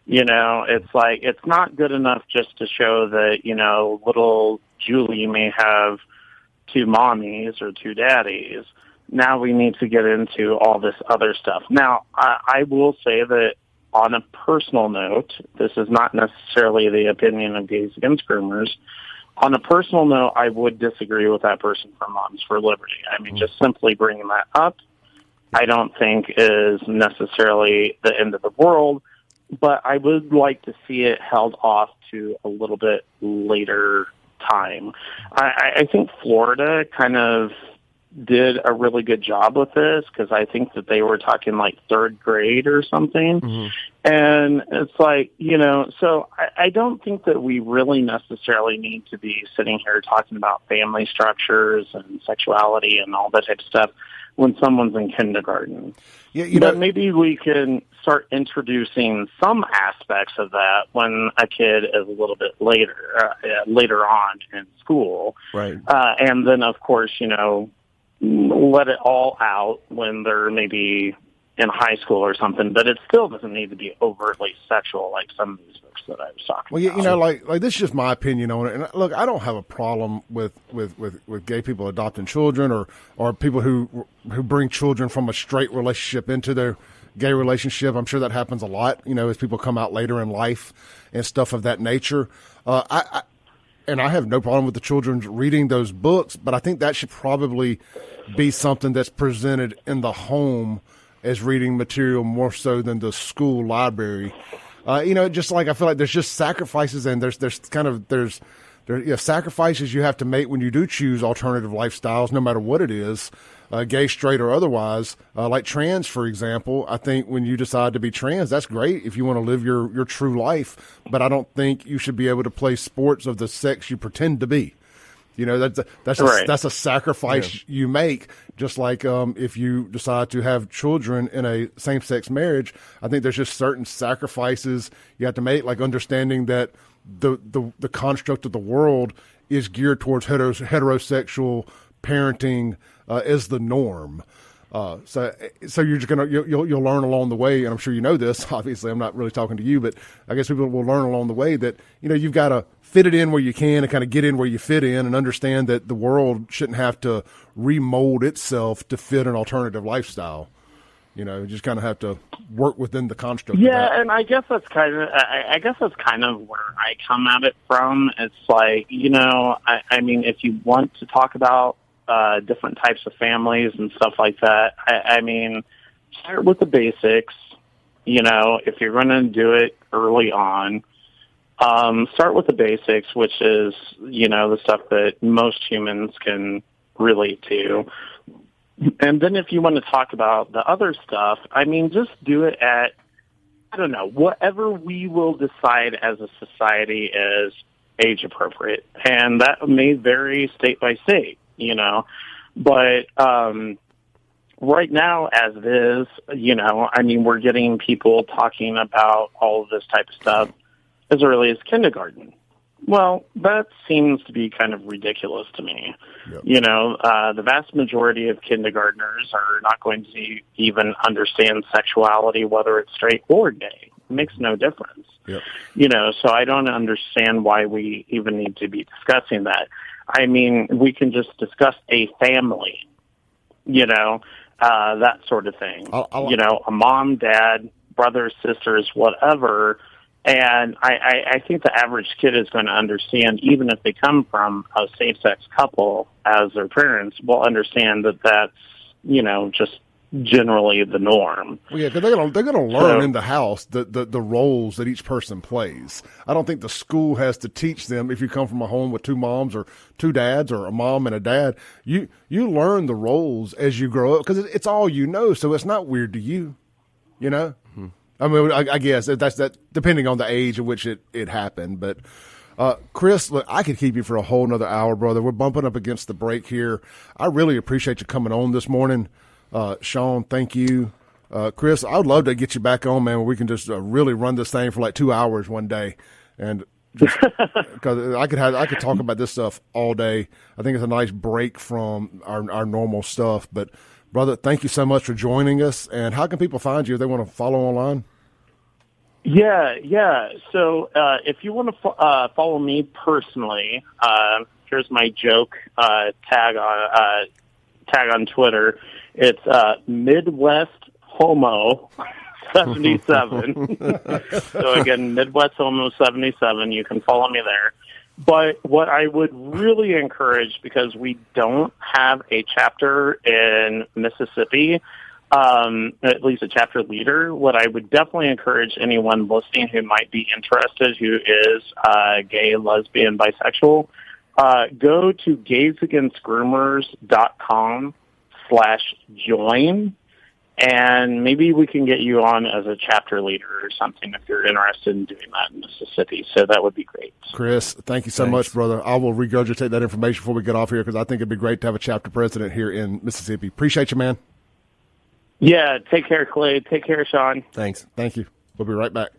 It's like, it's not good enough just to show that, little Julie may have two mommies or two daddies. Now we need to get into all this other stuff. Now, I will say that on a personal note, this is not necessarily the opinion of Gays Against Groomers. On a personal note, I would disagree with that person from Moms for Liberty. Just simply bringing that up, I don't think is necessarily the end of the world, but I would like to see it held off to a little bit later time. I think Florida kind of did a really good job with this, because I think that they were talking like third grade or something. Mm-hmm. And it's like, so I don't think that we really necessarily need to be sitting here talking about family structures and sexuality and all that type of stuff when someone's in kindergarten. Yeah, but maybe we can start introducing some aspects of that when a kid is a little bit later on in school. Right. And then, of course, let it all out when they're maybe in high school or something, but it still doesn't need to be overtly sexual like some of these books that I was talking about. Like this is just my opinion on it. And look, I don't have a problem with gay people adopting children or people who bring children from a straight relationship into their gay relationship. I'm sure that happens a lot, as people come out later in life and stuff of that nature. And I have no problem with the children reading those books, but I think that should probably be something that's presented in the home as reading material more so than the school library. Just like I feel like there's just sacrifices, and there's sacrifices you have to make when you do choose alternative lifestyles, no matter what it is, gay, straight, or otherwise. Like trans, for example, I think when you decide to be trans, that's great if you want to live your true life. But I don't think you should be able to play sports of the sex you pretend to be. That's a sacrifice you make. Just like if you decide to have children in a same-sex marriage, I think there's just certain sacrifices you have to make, like understanding that the construct of the world is geared towards heterosexual parenting as the norm. So you're just you'll learn along the way, and I'm sure you know this. Obviously, I'm not really talking to you, but I guess people will learn along the way that you've got to fit it in where you can and kind of get in where you fit in, and understand that the world shouldn't have to remold itself to fit an alternative lifestyle. You just kind of have to work within the construct. Yeah, and I guess that's kind of where I come at it from. It's like, I mean, if you want to talk about different types of families and stuff like that, I mean, start with the basics. If you're going to do it early on, start with the basics, which is, the stuff that most humans can relate to. And then if you want to talk about the other stuff, I mean, just do it at, I don't know, whatever we will decide as a society is age appropriate. And that may vary state by state, But right now, as it is, I mean, we're getting people talking about all of this type of stuff as early as kindergarten. Well, that seems to be kind of ridiculous to me. Yep. The vast majority of kindergartners are not going to even understand sexuality, whether it's straight or gay. It makes no difference. Yep. So I don't understand why we even need to be discussing that. I mean, we can just discuss a family, that sort of thing. A mom, dad, brothers, sisters, whatever. And I think the average kid is going to understand, even if they come from a same-sex couple as their parents, will understand that that's, just generally the norm. Well, yeah, because they're gonna learn in the house the roles that each person plays. I don't think the school has to teach them. If you come from a home with two moms or two dads or a mom and a dad, you learn the roles as you grow up, because it's all so it's not weird to you, Mm-hmm. I mean, I guess that's that, depending on the age at which it happened. But Chris, look, I could keep you for a whole nother hour, brother. We're bumping up against the break here. I really appreciate you coming on this morning. Shaun, thank you. Chris, I would love to get you back on, man, where we can just really run this thing for like 2 hours one day, and just because I could talk about this stuff all day. I think it's a nice break from our normal stuff. But brother, thank you so much for joining us. And how can people find you if they want to follow online? Yeah. So if you want to follow me personally, here's my joke tag on Twitter. It's Midwest Homo 77. So again, Midwest Homo 77. You can follow me there. But what I would really encourage, because we don't have a chapter in Mississippi, at least a chapter leader, what I would definitely encourage anyone listening who might be interested, who is gay, lesbian, bisexual, Go to gaysagainstgroomers.com/join, and maybe we can get you on as a chapter leader or something if you're interested in doing that in Mississippi. So that would be great. Chris, thank you so much, brother. I will regurgitate that information before we get off here because I think it'd be great to have a chapter president here in Mississippi. Appreciate you, man. Yeah, take care, Clay. Take care, Shaun. Thanks. Thank you. We'll be right back.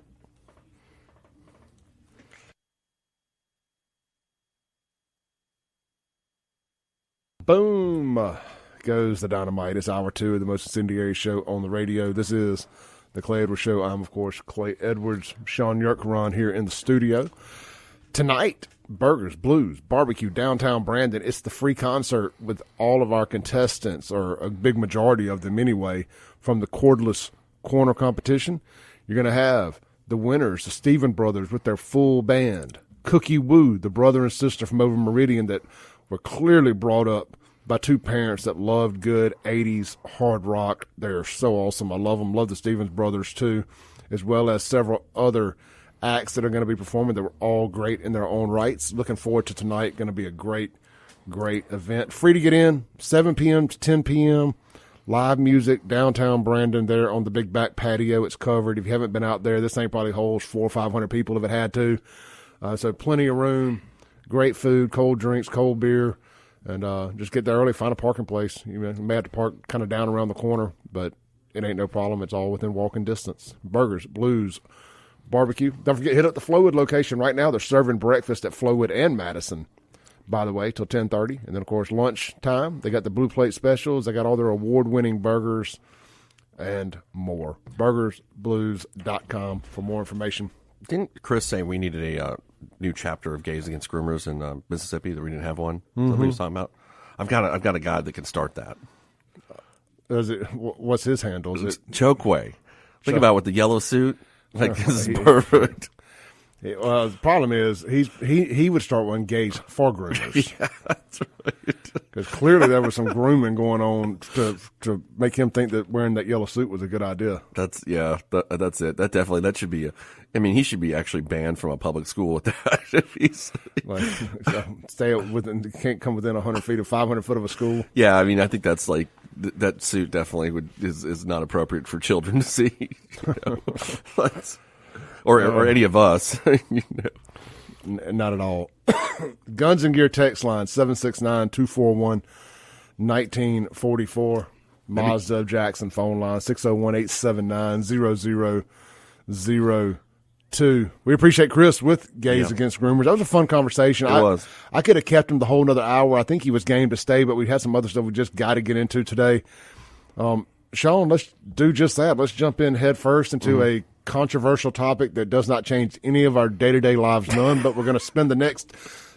Boom goes the dynamite. It's hour 2 of the most incendiary show on the radio. This is the Clay Edwards Show. I'm, of course, Clay Edwards. Shaun YURTKURAN here in the studio. Tonight, burgers, blues, barbecue, downtown Brandon. It's the free concert with all of our contestants, or a big majority of them anyway, from the cordless corner competition. You're going to have the winners, the Stephen brothers, with their full band. Cookie Woo, the brother and sister from over Meridian that were clearly brought up by two parents that loved good 80s hard rock. They're so awesome. I love them. Love the Stevens brothers, too, as well as several other acts that are going to be performing that were all great in their own rights. Looking forward to tonight. Going to be a great, great event. Free to get in, 7 p.m. to 10 p.m. Live music, downtown Brandon there on the big back patio. It's covered. If you haven't been out there, this thing probably holds 400 or 500 people if it had to. So plenty of room, great food, cold drinks, cold beer. And just get there early, find a parking place. You may have to park kind of down around the corner, but it ain't no problem. It's all within walking distance. Burgers, blues, barbecue. Don't forget, hit up the Flowwood location right now. They're serving breakfast at Flowwood and Madison, by the way, till 10:30. And then, of course, lunch time. They got the Blue Plate specials. They got all their award-winning burgers and more. BurgersBlues.com for more information. Didn't Chris say we needed a new chapter of Gays Against Groomers in Mississippi, that we didn't have one? Mm-hmm. That we was talking about? I've got a guy that can start that. What's his handle? Is it Chokeway? Think about it with the yellow suit. Like, this is perfect. Well, the problem is he would start one, Gays for Groomers. Yeah, that's right. Because clearly there was some grooming going on to make him think that wearing that yellow suit was a good idea. That's it. That should be he should be actually banned from a public school with that. Stay within, can't come within 100 feet of 500 foot of a school. Yeah, I think that's like that suit definitely is not appropriate for children to see. Or any of us. Not at all. Guns and Gear text line 769-241-1944. Mazda of Jackson phone line 601-879-0002. We appreciate Chris with Gays Against Groomers. That was a fun conversation. It was. I could have kept him the whole another hour. I think he was game to stay, but we had some other stuff we just got to get into today. Shaun, let's do just that. Let's jump in head first into a controversial topic that does not change any of our day-to-day lives, none, but we're going to spend the next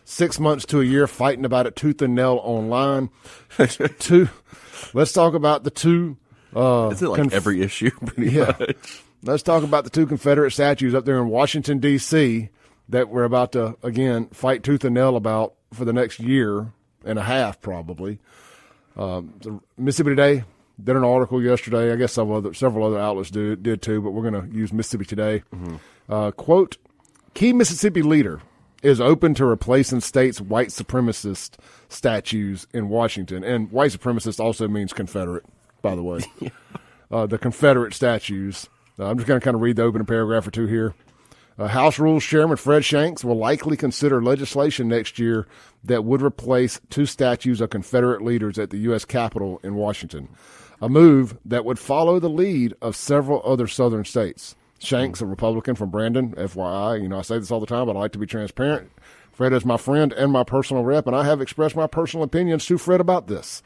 6 months to a year fighting about it tooth and nail online. Let's talk about the two. Is it like every issue? Much? Let's talk about the two Confederate statues up there in Washington, D.C. that we're about to, again, fight tooth and nail about for the next year and a half, probably. Mississippi Today did an article yesterday. I guess several other outlets did too, but we're going to use Mississippi Today. Mm-hmm. Quote, key Mississippi leader is open to replacing state's white supremacist statues in Washington. And white supremacist also means Confederate, by the way. The Confederate statues. I'm just going to kind of read the opening paragraph or two here. House Rules Chairman Fred Shanks will likely consider legislation next year that would replace two statues of Confederate leaders at the U.S. Capitol in Washington, a move that would follow the lead of several other southern states. Shanks, a Republican from Brandon, FYI, I say this all the time, but I like to be transparent. Fred is my friend and my personal rep, and I have expressed my personal opinions to Fred about this.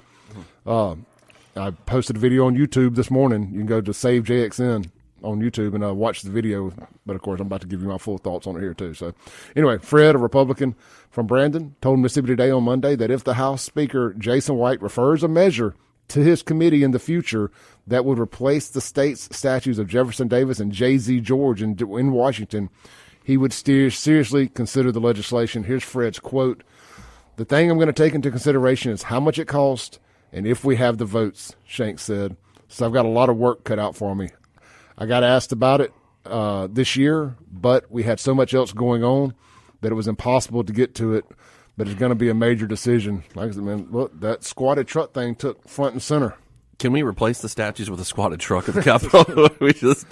I posted a video on YouTube this morning. You can go to Save JXN on YouTube and watch the video, but of course I'm about to give you my full thoughts on it here too. So anyway, Fred, a Republican from Brandon, told Mississippi Today on Monday that if the House Speaker Jason White refers a measure to his committee in the future that would replace the state's statues of Jefferson Davis and J.Z. George in Washington, he would seriously consider the legislation. Here's Fred's quote: "The thing I'm going to take into consideration is how much it costs and if we have the votes," Shanks said. "So I've got a lot of work cut out for me. I got asked about it this year, but we had so much else going on that it was impossible to get to it but it's going to be a major decision. Like I said, man, look, that squatted truck thing took front and center. Can we replace the statues with a squatted truck at the Capitol? We just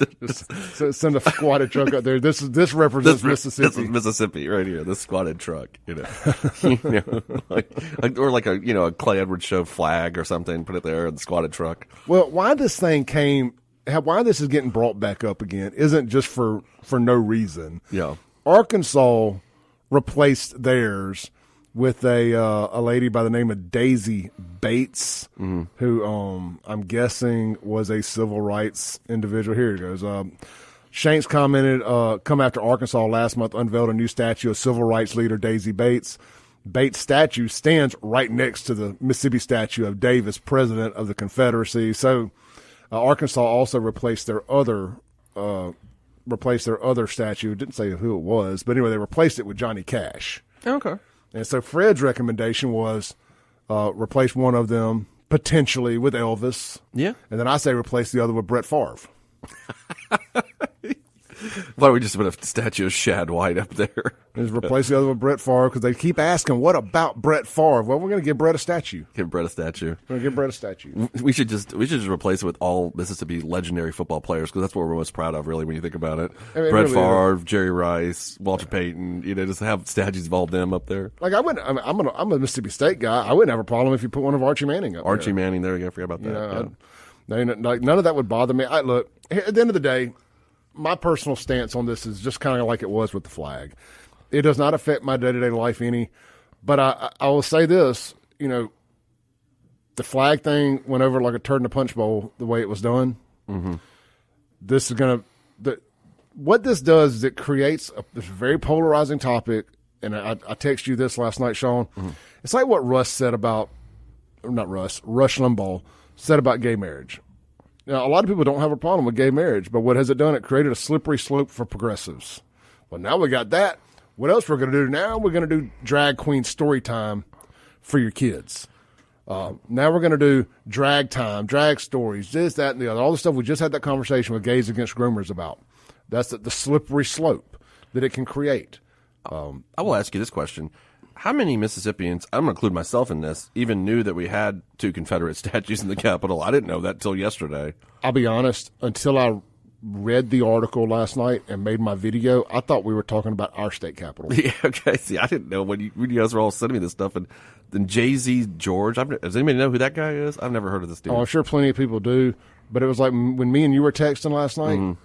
send a squatted truck out there. This represents Mississippi. This is Mississippi right here. This squatted truck, or like a Clay Edwards Show flag or something. Put it there in the squatted truck. Well, why this is getting brought back up again isn't just for no reason. Yeah, Arkansas replaced theirs with a lady by the name of Daisy Bates, who I'm guessing was a civil rights individual. Here it goes. Shanks commented, come after Arkansas last month unveiled a new statue of civil rights leader Daisy Bates. Bates' statue stands right next to the Mississippi statue of Davis, president of the Confederacy. So Arkansas also replaced their other statue. It didn't say who it was, but anyway, they replaced it with Johnny Cash. Okay. And so Fred's recommendation was replace one of them potentially with Elvis. Yeah. And then I say replace the other with Brett Favre. Why don't we just put a statue of Shad White up there? Just replace the other with Brett Favre because they keep asking, what about Brett Favre? Well, we're going to give Brett a statue. Give Brett a statue. We're going to give Brett a statue. We should just replace it with all Mississippi legendary football players because that's what we're most proud of, really, when you think about it. I mean, Brett really Favre, Jerry Rice, Walter Payton. Just have statues of all of them up there. Like I'm a Mississippi State guy. I wouldn't have a problem if you put one of Archie Manning up. Archie Manning, there you go. I forgot about that. None of that would bother me. Look, at the end of the day, my personal stance on this is just kind of like it was with the flag. It does not affect my day-to-day life any, but I will say this, the flag thing went over like a turd in a punch bowl the way it was done. Mm-hmm. This is going to – what this does is it creates this very polarizing topic, and I texted you this last night, Shaun. Mm-hmm. It's like what Rush Limbaugh said about gay marriage. Now, a lot of people don't have a problem with gay marriage, but what has it done? It created a slippery slope for progressives. Well, now we got that. What else we're going to do now? We're going to do drag queen story time for your kids. Now we're going to do drag time, drag stories, this, that, and the other. All the stuff we just had that conversation with Gays Against Groomers about. That's the slippery slope that it can create. I will ask you this question. How many Mississippians, I'm going to include myself in this, even knew that we had two Confederate statues in the Capitol? I didn't know that until yesterday. I'll be honest, until I read the article last night and made my video, I thought we were talking about our state capitol. Yeah, okay. See, I didn't know when you guys were all sending me this stuff. And then Jay-Z George, does anybody know who that guy is? I've never heard of this dude. Oh, I'm sure plenty of people do. But it was like when me and you were texting last night,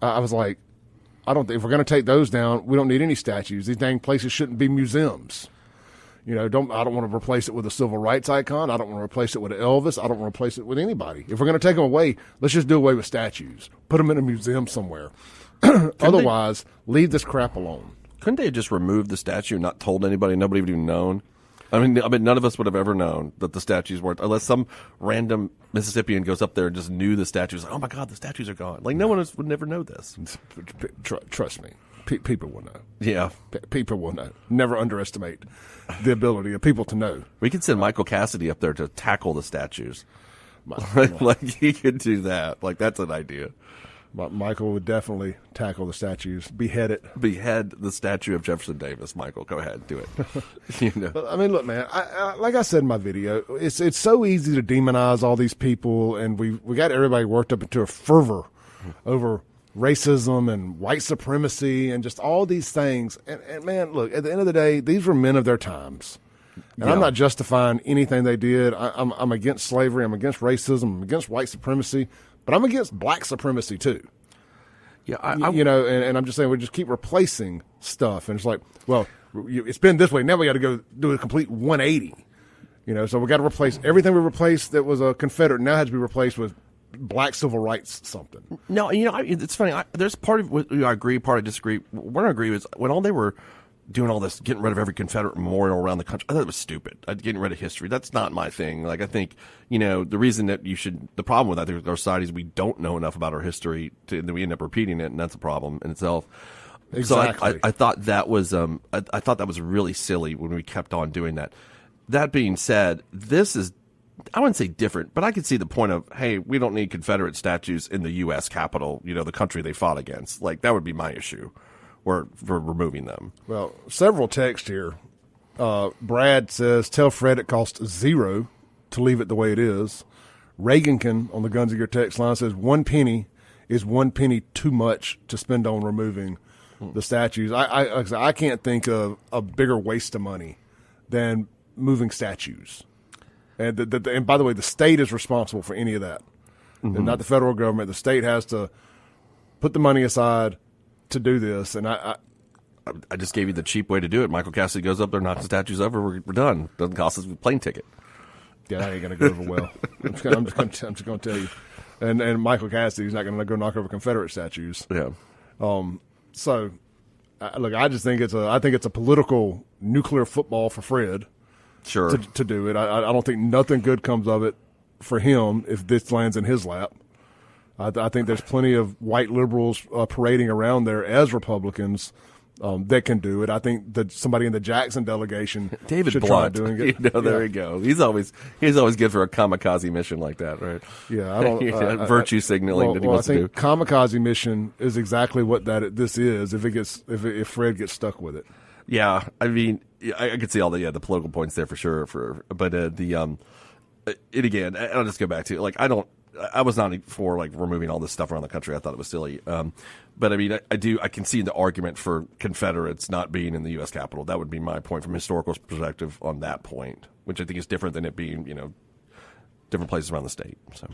I was like, if we're going to take those down, we don't need any statues. These dang places shouldn't be museums. I don't want to replace it with a civil rights icon. I don't want to replace it with Elvis. I don't want to replace it with anybody. If we're going to take them away, let's just do away with statues. Put them in a museum somewhere. Otherwise, leave this crap alone. Couldn't they have just removed the statue and not told anybody? Nobody would even known. I mean, none of us would have ever known that the statues weren't, unless some random Mississippian goes up there and just knew the statues. Like, oh my God, the statues are gone. Like, no one else would never know this. Trust me. People will know. Yeah. People will know. Never underestimate the ability of people to know. We could send Michael Cassidy up there to tackle the statues. Like, he could do that. Like, that's an idea. Michael would definitely tackle the statues. Behead the statue of Jefferson Davis. Michael, go ahead, do it. I mean, look, man. Like I said in my video, it's so easy to demonize all these people, and we got everybody worked up into a fervor over racism and white supremacy and just all these things. And man, look, at the end of the day, these were men of their times. And I'm not justifying anything they did. I'm against slavery. I'm against racism. I'm against white supremacy. But I'm against black supremacy, too. Yeah, and I'm just saying we just keep replacing stuff. And it's like, well, it's been this way. Now we got to go do a complete 180. So we got to replace everything we replaced that was a Confederate now has to be replaced with black civil rights something. No, it's funny. there's part of what I agree, part I disagree. What I agree is when all they were doing all this, getting rid of every Confederate memorial around the country, I thought it was stupid. Getting rid of history. That's not my thing. Like, I think, the reason that the problem with that, our society is we don't know enough about our history and then we end up repeating it, and that's a problem in itself. Exactly. So I thought that was, I thought that was really silly when we kept on doing that. That being said, this is, I wouldn't say different, but I could see the point of, hey, we don't need Confederate statues in the U.S. Capitol, the country they fought against. Like, that would be my issue. or for removing them. Well, several texts here. Brad says, tell Fred it costs $0 to leave it the way it is. Reagankin on the Guns of Your text line says 1 penny is 1 penny too much to spend on removing the statues. I can't think of a bigger waste of money than moving statues. And and by the way, the state is responsible for any of that. And not the federal government. The state has to put the money aside to do this. And I just gave you the cheap way to do it. Michael Cassidy goes up there, knocks the statues over, we're done. Doesn't cost us a plane ticket. Yeah, that ain't going to go over well. I'm just going to tell you. And Michael Cassidy's not going to go knock over Confederate statues. Yeah. So, look, I just think it's a political nuclear football for Fred. Sure. To do it. I don't think nothing good comes of it for him if this lands in his lap. I think there's plenty of white liberals parading around there as Republicans that can do it. I think that somebody in the Jackson delegation David should Blunt, try doing it. There you go. He's always good for a kamikaze mission like that, right? Yeah, I don't virtue signaling that he wants to do. I think kamikaze mission is exactly what this is. If Fred gets stuck with it. Yeah, I mean, I could see all the political points there for sure. But again, I'll just go back to I was not for like removing all this stuff around the country. I thought it was silly. But I mean, I can see the argument for Confederates not being in the U.S. Capitol. That would be my point from a historical perspective on that point, which I think is different than it being, different places around the state. So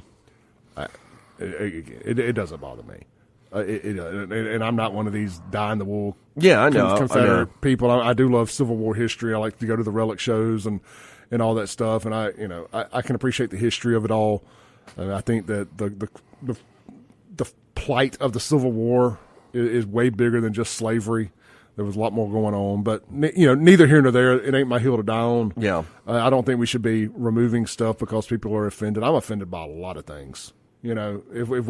it doesn't bother me. And I'm not one of these die-in-the-wool Confederate people. I do love Civil War history. I like to go to the relic shows and all that stuff. And I can appreciate the history of it all. I think that the plight of the Civil War is way bigger than just slavery. There was a lot more going on, but neither here nor there. It ain't my hill to die on. Yeah, I don't think we should be removing stuff because people are offended. I'm offended by a lot of things. If we're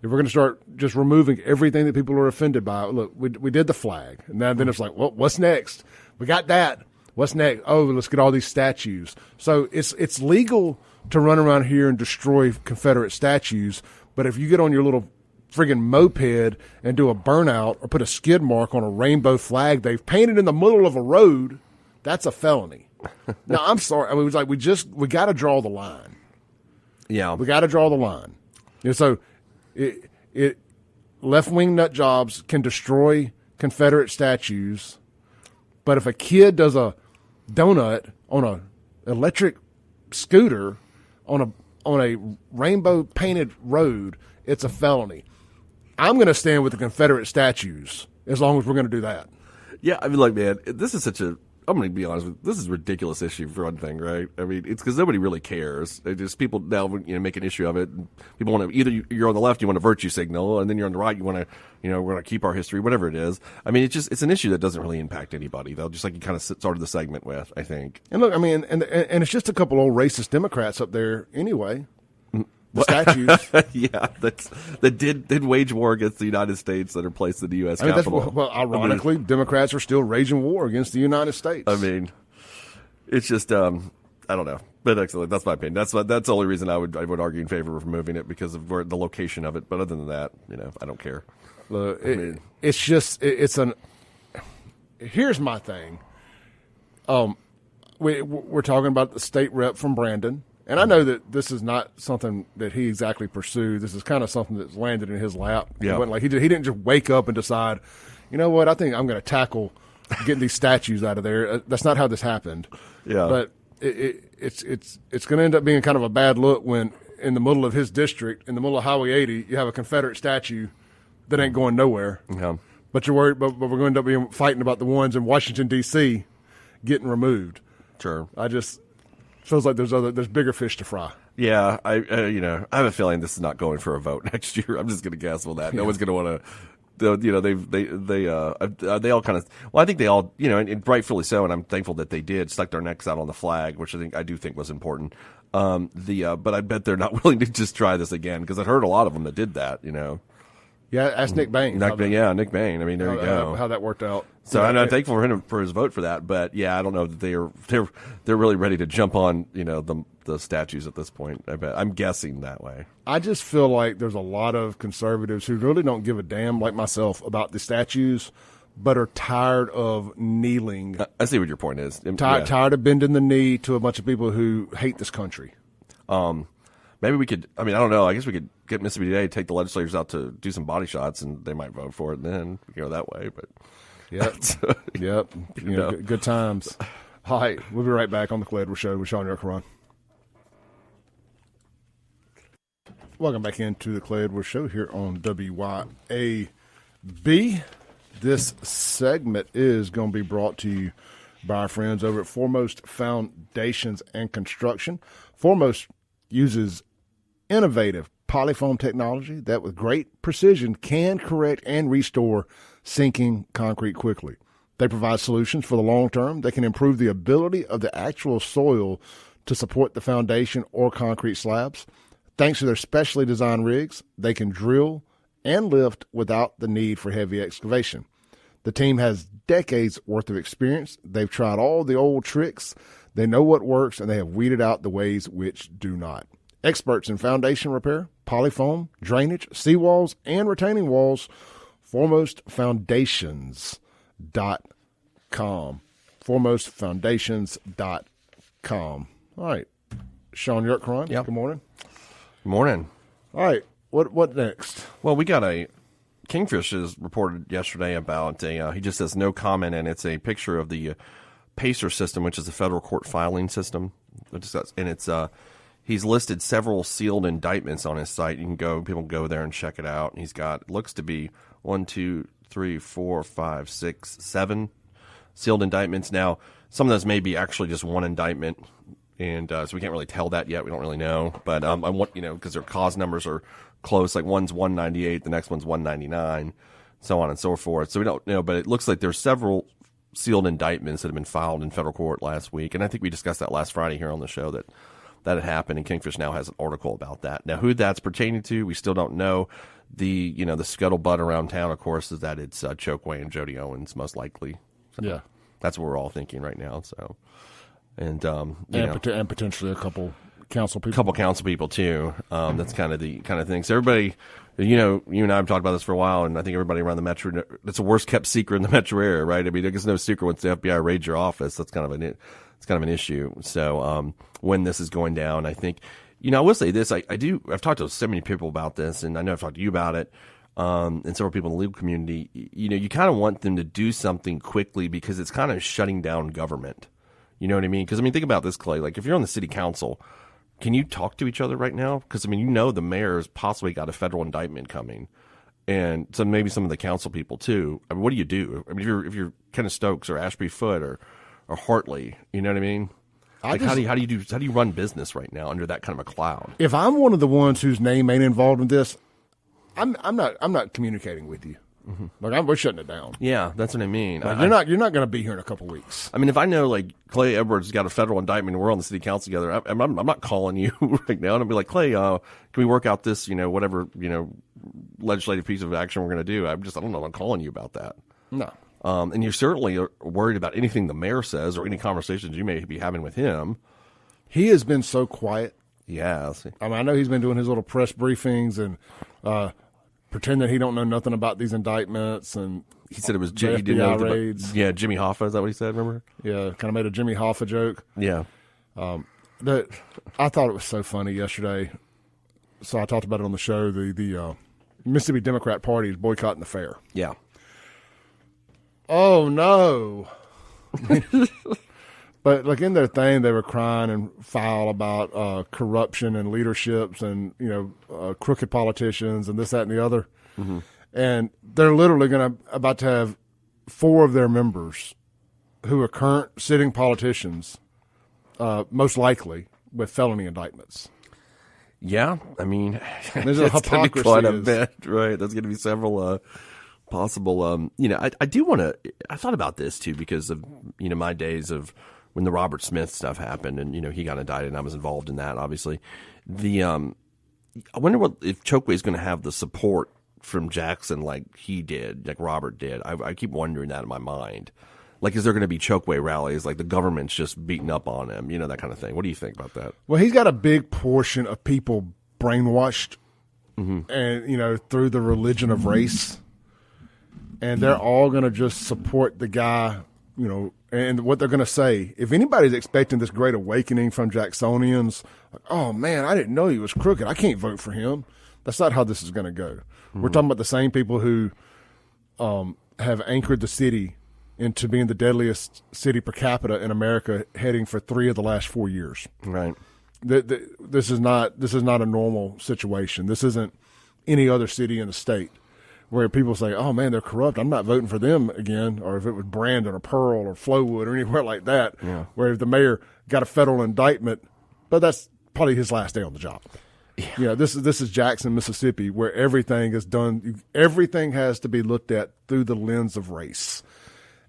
going to start just removing everything that people are offended by, look, we did the flag, and then it's like, well, what's next? We got that. What's next? Oh, let's get all these statues. So it's legal to run around here and destroy Confederate statues, but if you get on your little friggin' moped and do a burnout or put a skid mark on a rainbow flag they've painted in the middle of a road, that's a felony. Now, I'm sorry. I mean, it was like we got to draw the line. Yeah, we got to draw the line. So left-wing nut jobs can destroy Confederate statues, but if a kid does a donut on a electric scooter on a rainbow painted road, it's a felony. I'm going to stand with the Confederate statues as long as we're going to do that. Yeah, I mean, like, man, this is I'm going to be honest with you, this is a ridiculous issue for one thing, right? I mean, it's because nobody really cares. It just people now make an issue of it. People want to either you're on the left, you want a virtue signal, and then you're on the right, you want to we're going to keep our history, whatever it is. I mean, it's an issue that doesn't really impact anybody, though. Just like you kind of started the segment with, I think. And look, I mean, and it's just a couple old racist Democrats up there anyway. The statues. Yeah, that did wage war against the United States that are placed in the U.S. Capitol. Well, ironically, Democrats are still waging war against the United States. I mean, it's just I don't know, but excellent. That's my opinion. That's the only reason I would argue in favor of removing it because of the location of it. But other than that, I don't care. Here's my thing. We're talking about the state rep from Brandon. And I know that this is not something that he exactly pursued. This is kind of something that's landed in his lap. Yeah. It wasn't like he didn't just wake up and decide, you know what, I think I'm going to tackle getting these statues out of there. That's not how this happened. Yeah. But it's going to end up being kind of a bad look when in the middle of his district, in the middle of Highway 80, you have a Confederate statue that ain't going nowhere. Yeah. But you're worried, but we're going to end up fighting about the ones in Washington, D.C. getting removed. Sure. Feels like there's bigger fish to fry. Yeah, I have a feeling this is not going for a vote next year. I'm just going to guess on that. No one's going to want to. They all kind of. Well, I think they all, and rightfully so. And I'm thankful that they did stuck their necks out on the flag, which I do think was important. But I bet they're not willing to just try this again because I heard a lot of them that did that. Yeah, ask Nick Bain. Nick Bain. I mean, there you go. How that worked out. So I'm thankful for him for his vote for that. But yeah, I don't know that they're really ready to jump on the statues at this point. I bet. I'm guessing that way. I just feel like there's a lot of conservatives who really don't give a damn, like myself, about the statues, but are tired of kneeling. I see what your point is. Tired of bending the knee to a bunch of people who hate this country. Maybe we could. I mean, I don't know. I guess we could get Mississippi Today, take the legislators out to do some body shots, and they might vote for it. And then we can go that way. But yep. Good times. All right, we'll be right back on the Clay Edwards Show with Shaun YURTKURAN. Welcome back into the Clay Edwards Show here on WYAB. This segment is going to be brought to you by our friends over at Foremost Foundations and Construction. Foremost uses innovative polyfoam technology that with great precision can correct and restore sinking concrete quickly. They provide solutions for the long term that can improve the ability of the actual soil to support the foundation or concrete slabs. Thanks to their specially designed rigs, they can drill and lift without the need for heavy excavation. The team has decades worth of experience. They've tried all the old tricks. They know what works, and they have weeded out the ways which do not. Experts in foundation repair, polyfoam, drainage, seawalls, and retaining walls. ForemostFoundations.com. ForemostFoundations.com. All right. Shaun YURTKURAN. Yep. Good morning. Good morning. All right. What next? Well, we got Kingfish has reported yesterday about he just says no comment, and it's a picture of the PACER system, which is a federal court filing system. And it's he's listed several sealed indictments on his site. People can go there and check it out. He's got, looks to be 1, 2, 3, 4, 5, 6, 7 sealed indictments. Now, some of those may be actually just one indictment, and so we can't really tell that yet. We don't really know, but I want because their cause numbers are close. Like one's 198, the next one's 199, so on and so forth. So we don't know, but it looks like there's several sealed indictments that have been filed in federal court last week, and I think we discussed that last Friday here on the show that had happened, and Kingfish now has an article about that. Now, who that's pertaining to, we still don't know. The scuttlebutt around town, of course, is that it's Chokwe and Jody Owens most likely. So Yeah. that's what we're all thinking right now. So, and potentially a couple council people. Couple council people too. That's kind of the thing. So everybody, you and I have talked about this for a while, and I think everybody around the metro, it's the worst kept secret in the metro area, right? I mean, it's no secret once the FBI raids your office. That's kind of an issue. So when this is going down, I think, I will say this. I've talked to so many people about this, and I know I've talked to you about it, and several people in the legal community. You kind of want them to do something quickly because it's kind of shutting down government. You know what I mean? Because, think about this, Clay. Like, if you're on the city council, can you talk to each other right now? Because, the mayor's possibly got a federal indictment coming. And so maybe some of the council people, too. What do you do? If you're Kenneth Stokes or Ashby Foote or Hartley, you know what I mean? How do you run business right now under that kind of a cloud? If I'm one of the ones whose name ain't involved in this, I'm not communicating with you. Mm-hmm. Like we're shutting it down. Yeah, that's what I mean. Like, you're not going to be here in a couple weeks. If I know like Clay Edwards got a federal indictment and we're on the city council together, I'm not calling you right now and I'll be like, Clay, can we work out this whatever legislative piece of action we're going to do? I don't know. I'm calling you about that. No. And you're certainly worried about anything the mayor says or any conversations you may be having with him. He has been so quiet. Yeah. I know he's been doing his little press briefings and pretend that he don't know nothing about these indictments, and he said it was FBI raids. Yeah, Jimmy Hoffa, is that what he said? Remember? Yeah, kind of made a Jimmy Hoffa joke. Yeah, that I thought it was so funny yesterday. So I talked about it on the show. The Mississippi Democrat Party is boycotting the fair. Yeah. Oh no! But like in their thing, they were crying and foul about corruption and leaderships and crooked politicians and this, that, and the other. Mm-hmm. And they're literally about to have 4 of their members who are current sitting politicians, most likely with felony indictments. Yeah, there's a hypocrisy. Quite a bit, right? There's going to be several possible. I do want to. I thought about this too because of my days of when the Robert Smith stuff happened and, he got indicted and I was involved in that, obviously. I wonder if Chokwe is going to have the support from Jackson like he did, like Robert did. I keep wondering that in my mind. Like, is there going to be chokeway rallies? Like the government's just beating up on him, that kind of thing. What do you think about that? Well, he's got a big portion of people brainwashed, and through the religion of race, and they're all going to just support the guy, and what they're going to say. If anybody's expecting this great awakening from Jacksonians, like, oh man, I didn't know he was crooked, I can't vote for him. That's not how this is going to go. We're talking about the same people who have anchored the city into being the deadliest city per capita in America, heading for 3 of the last 4 years. Right. This is not a normal situation. This isn't any other city in the state where people say, "Oh man, they're corrupt. I'm not voting for them again." Or if it was Brandon or Pearl or Flowood or anywhere like that, where the mayor got a federal indictment, but that's probably his last day on the job. Yeah, this is Jackson, Mississippi, where everything is done. Everything has to be looked at through the lens of race.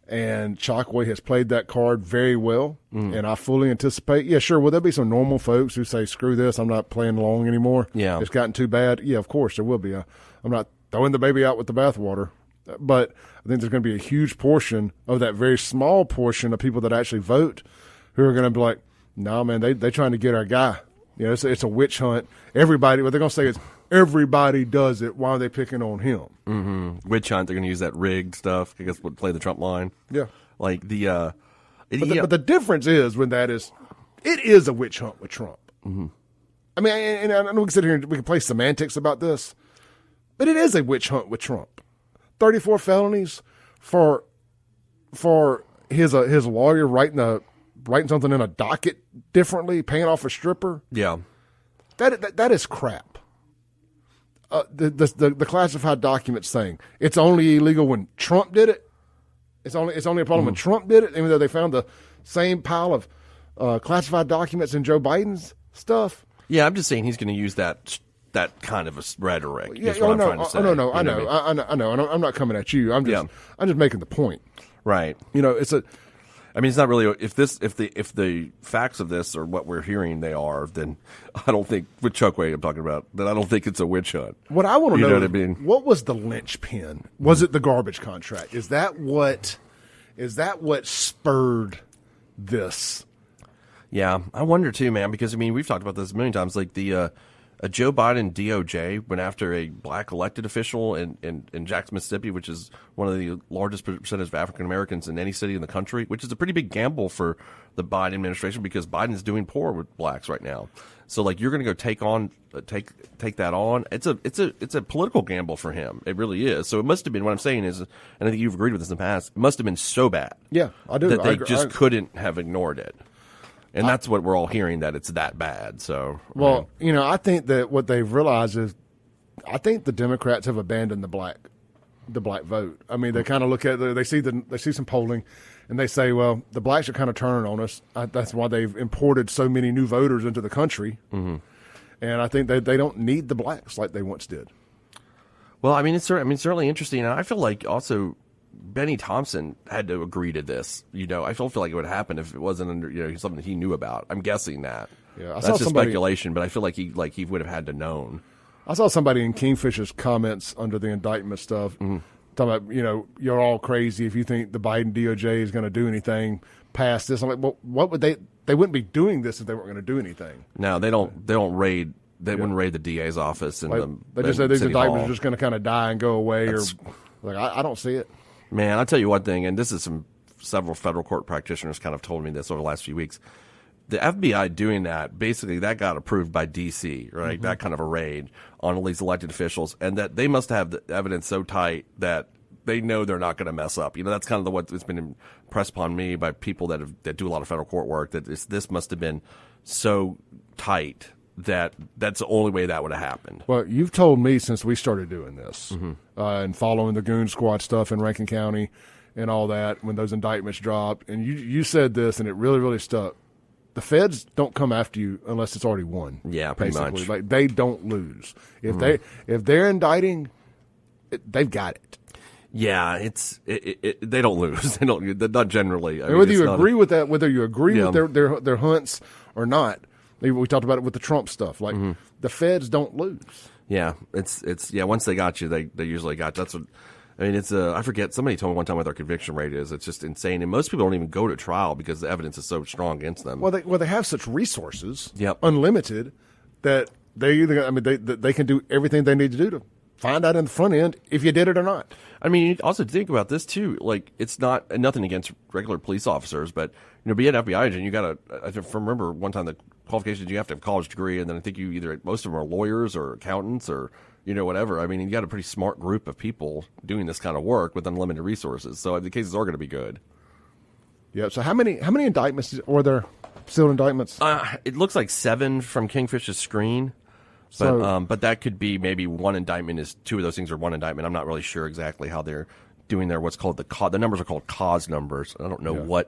And Chokwe has played that card very well, and I fully anticipate. Yeah, sure. Will there be some normal folks who say, "Screw this, I'm not playing along anymore"? Yeah, it's gotten too bad. Yeah, of course there will be. I'm not throwing the baby out with the bathwater, but I think there's going to be a huge portion of that very small portion of people that actually vote who are going to be like, "No, man, they're trying to get our guy." It's a witch hunt. Everybody, what they're going to say is, everybody does it. Why are they picking on him? Mm-hmm. Witch hunt. They're going to use that rigged stuff. I guess would play the Trump line. Yeah. Like but the difference is it is a witch hunt with Trump. Mm-hmm. I mean, and I know we can sit here and we can play semantics about this, but it is a witch hunt with Trump. 34 felonies for his lawyer writing something in a docket differently, paying off a stripper. Yeah. That is crap. The classified document saying it's only illegal when Trump did it. It's only a problem when Trump did it, even though they found the same pile of classified documents in Joe Biden's stuff. Yeah, I'm just saying he's going to use that kind of a rhetoric. Yeah, I know. I know. I'm not coming at you. I'm just making the point. Right. I mean, it's not really if the facts of this are what we're hearing they are, then I don't think with Chokwe I'm talking about, then I don't think it's a witch hunt. What I want to know what I mean? What was the linchpin? Was it the garbage contract? Is that what spurred this? Yeah, I wonder too, man, because I mean we've talked about this a million times. Like a Joe Biden DOJ went after a black elected official in Jackson, Mississippi, which is one of the largest percentage of African Americans in any city in the country, which is a pretty big gamble for the Biden administration because Biden's doing poor with blacks right now. So like you're going to go take that on. It's a political gamble for him. It really is. So it must have been, what I'm saying is, and I think you've agreed with this in the past, it must have been so bad. Yeah, I do. That they just couldn't have ignored it. And that's what we're all hearing, that it's that bad. So, well, I think that what they've realized is, I think the Democrats have abandoned the black vote. I mean, they kind of look at they see some polling, and they say, well, the blacks are kind of turning on us. That's why they've imported so many new voters into the country. Mm-hmm. And I think they don't need the blacks like they once did. Well, I mean, it's certainly interesting, and I feel like also Benny Thompson had to agree to this. I don't feel like it would happen if it wasn't under something he knew about. I'm guessing that. Yeah, that's just speculation, but I feel like he would have had to known. I saw somebody in Kingfisher's comments under the indictment stuff talking about you're all crazy if you think the Biden DOJ is going to do anything past this. I'm like, well, what would they wouldn't be doing this if they weren't going to do anything. No, they don't raid. They wouldn't raid the DA's office and they just said these indictments are just going to kind of die and go away. I don't see it. Man, I'll tell you one thing, and this is several federal court practitioners kind of told me this over the last few weeks. The FBI doing that, basically that got approved by D.C., right? Mm-hmm. That kind of a raid on all these elected officials, and that they must have the evidence so tight that they know they're not going to mess up. That's kind of what's been impressed upon me by people that do a lot of federal court work, that this must have been so tight that's the only way that would have happened. Well, you've told me since we started doing this and following the Goon Squad stuff in Rankin County and all that, when those indictments dropped, and you said this, and it really, really stuck. The feds don't come after you unless it's already won. Yeah, pretty basically. much. Like they don't lose if they're indicting, they've got it. Yeah, they don't lose. They don't. Not generally. Whether you agree with that, whether you agree with their hunts or not. We talked about it with the Trump stuff. Like the feds don't lose. Yeah, it's once they got you, they usually got you. That's what I mean. It's I forget, somebody told me one time what their conviction rate is. It's just insane, and most people don't even go to trial because the evidence is so strong against them. Well, they have such resources, Yep. unlimited, that they can do everything they need to do to find out in the front end if you did it or not. I mean, you also think about this too. Like, it's not nothing against regular police officers, but be an FBI agent, you got to. I remember one time the qualifications, you have to have a college degree, and then I think you either, most of them are lawyers or accountants or whatever. I mean, you got a pretty smart group of people doing this kind of work with unlimited resources, so the cases are going to be good. Yeah. So how many indictments were there? Sealed indictments? It looks like 7 from Kingfish's screen. But that could be maybe one indictment is 2 of those things are one indictment. I'm not really sure exactly how they're doing their what's called the numbers are called cause numbers. I don't know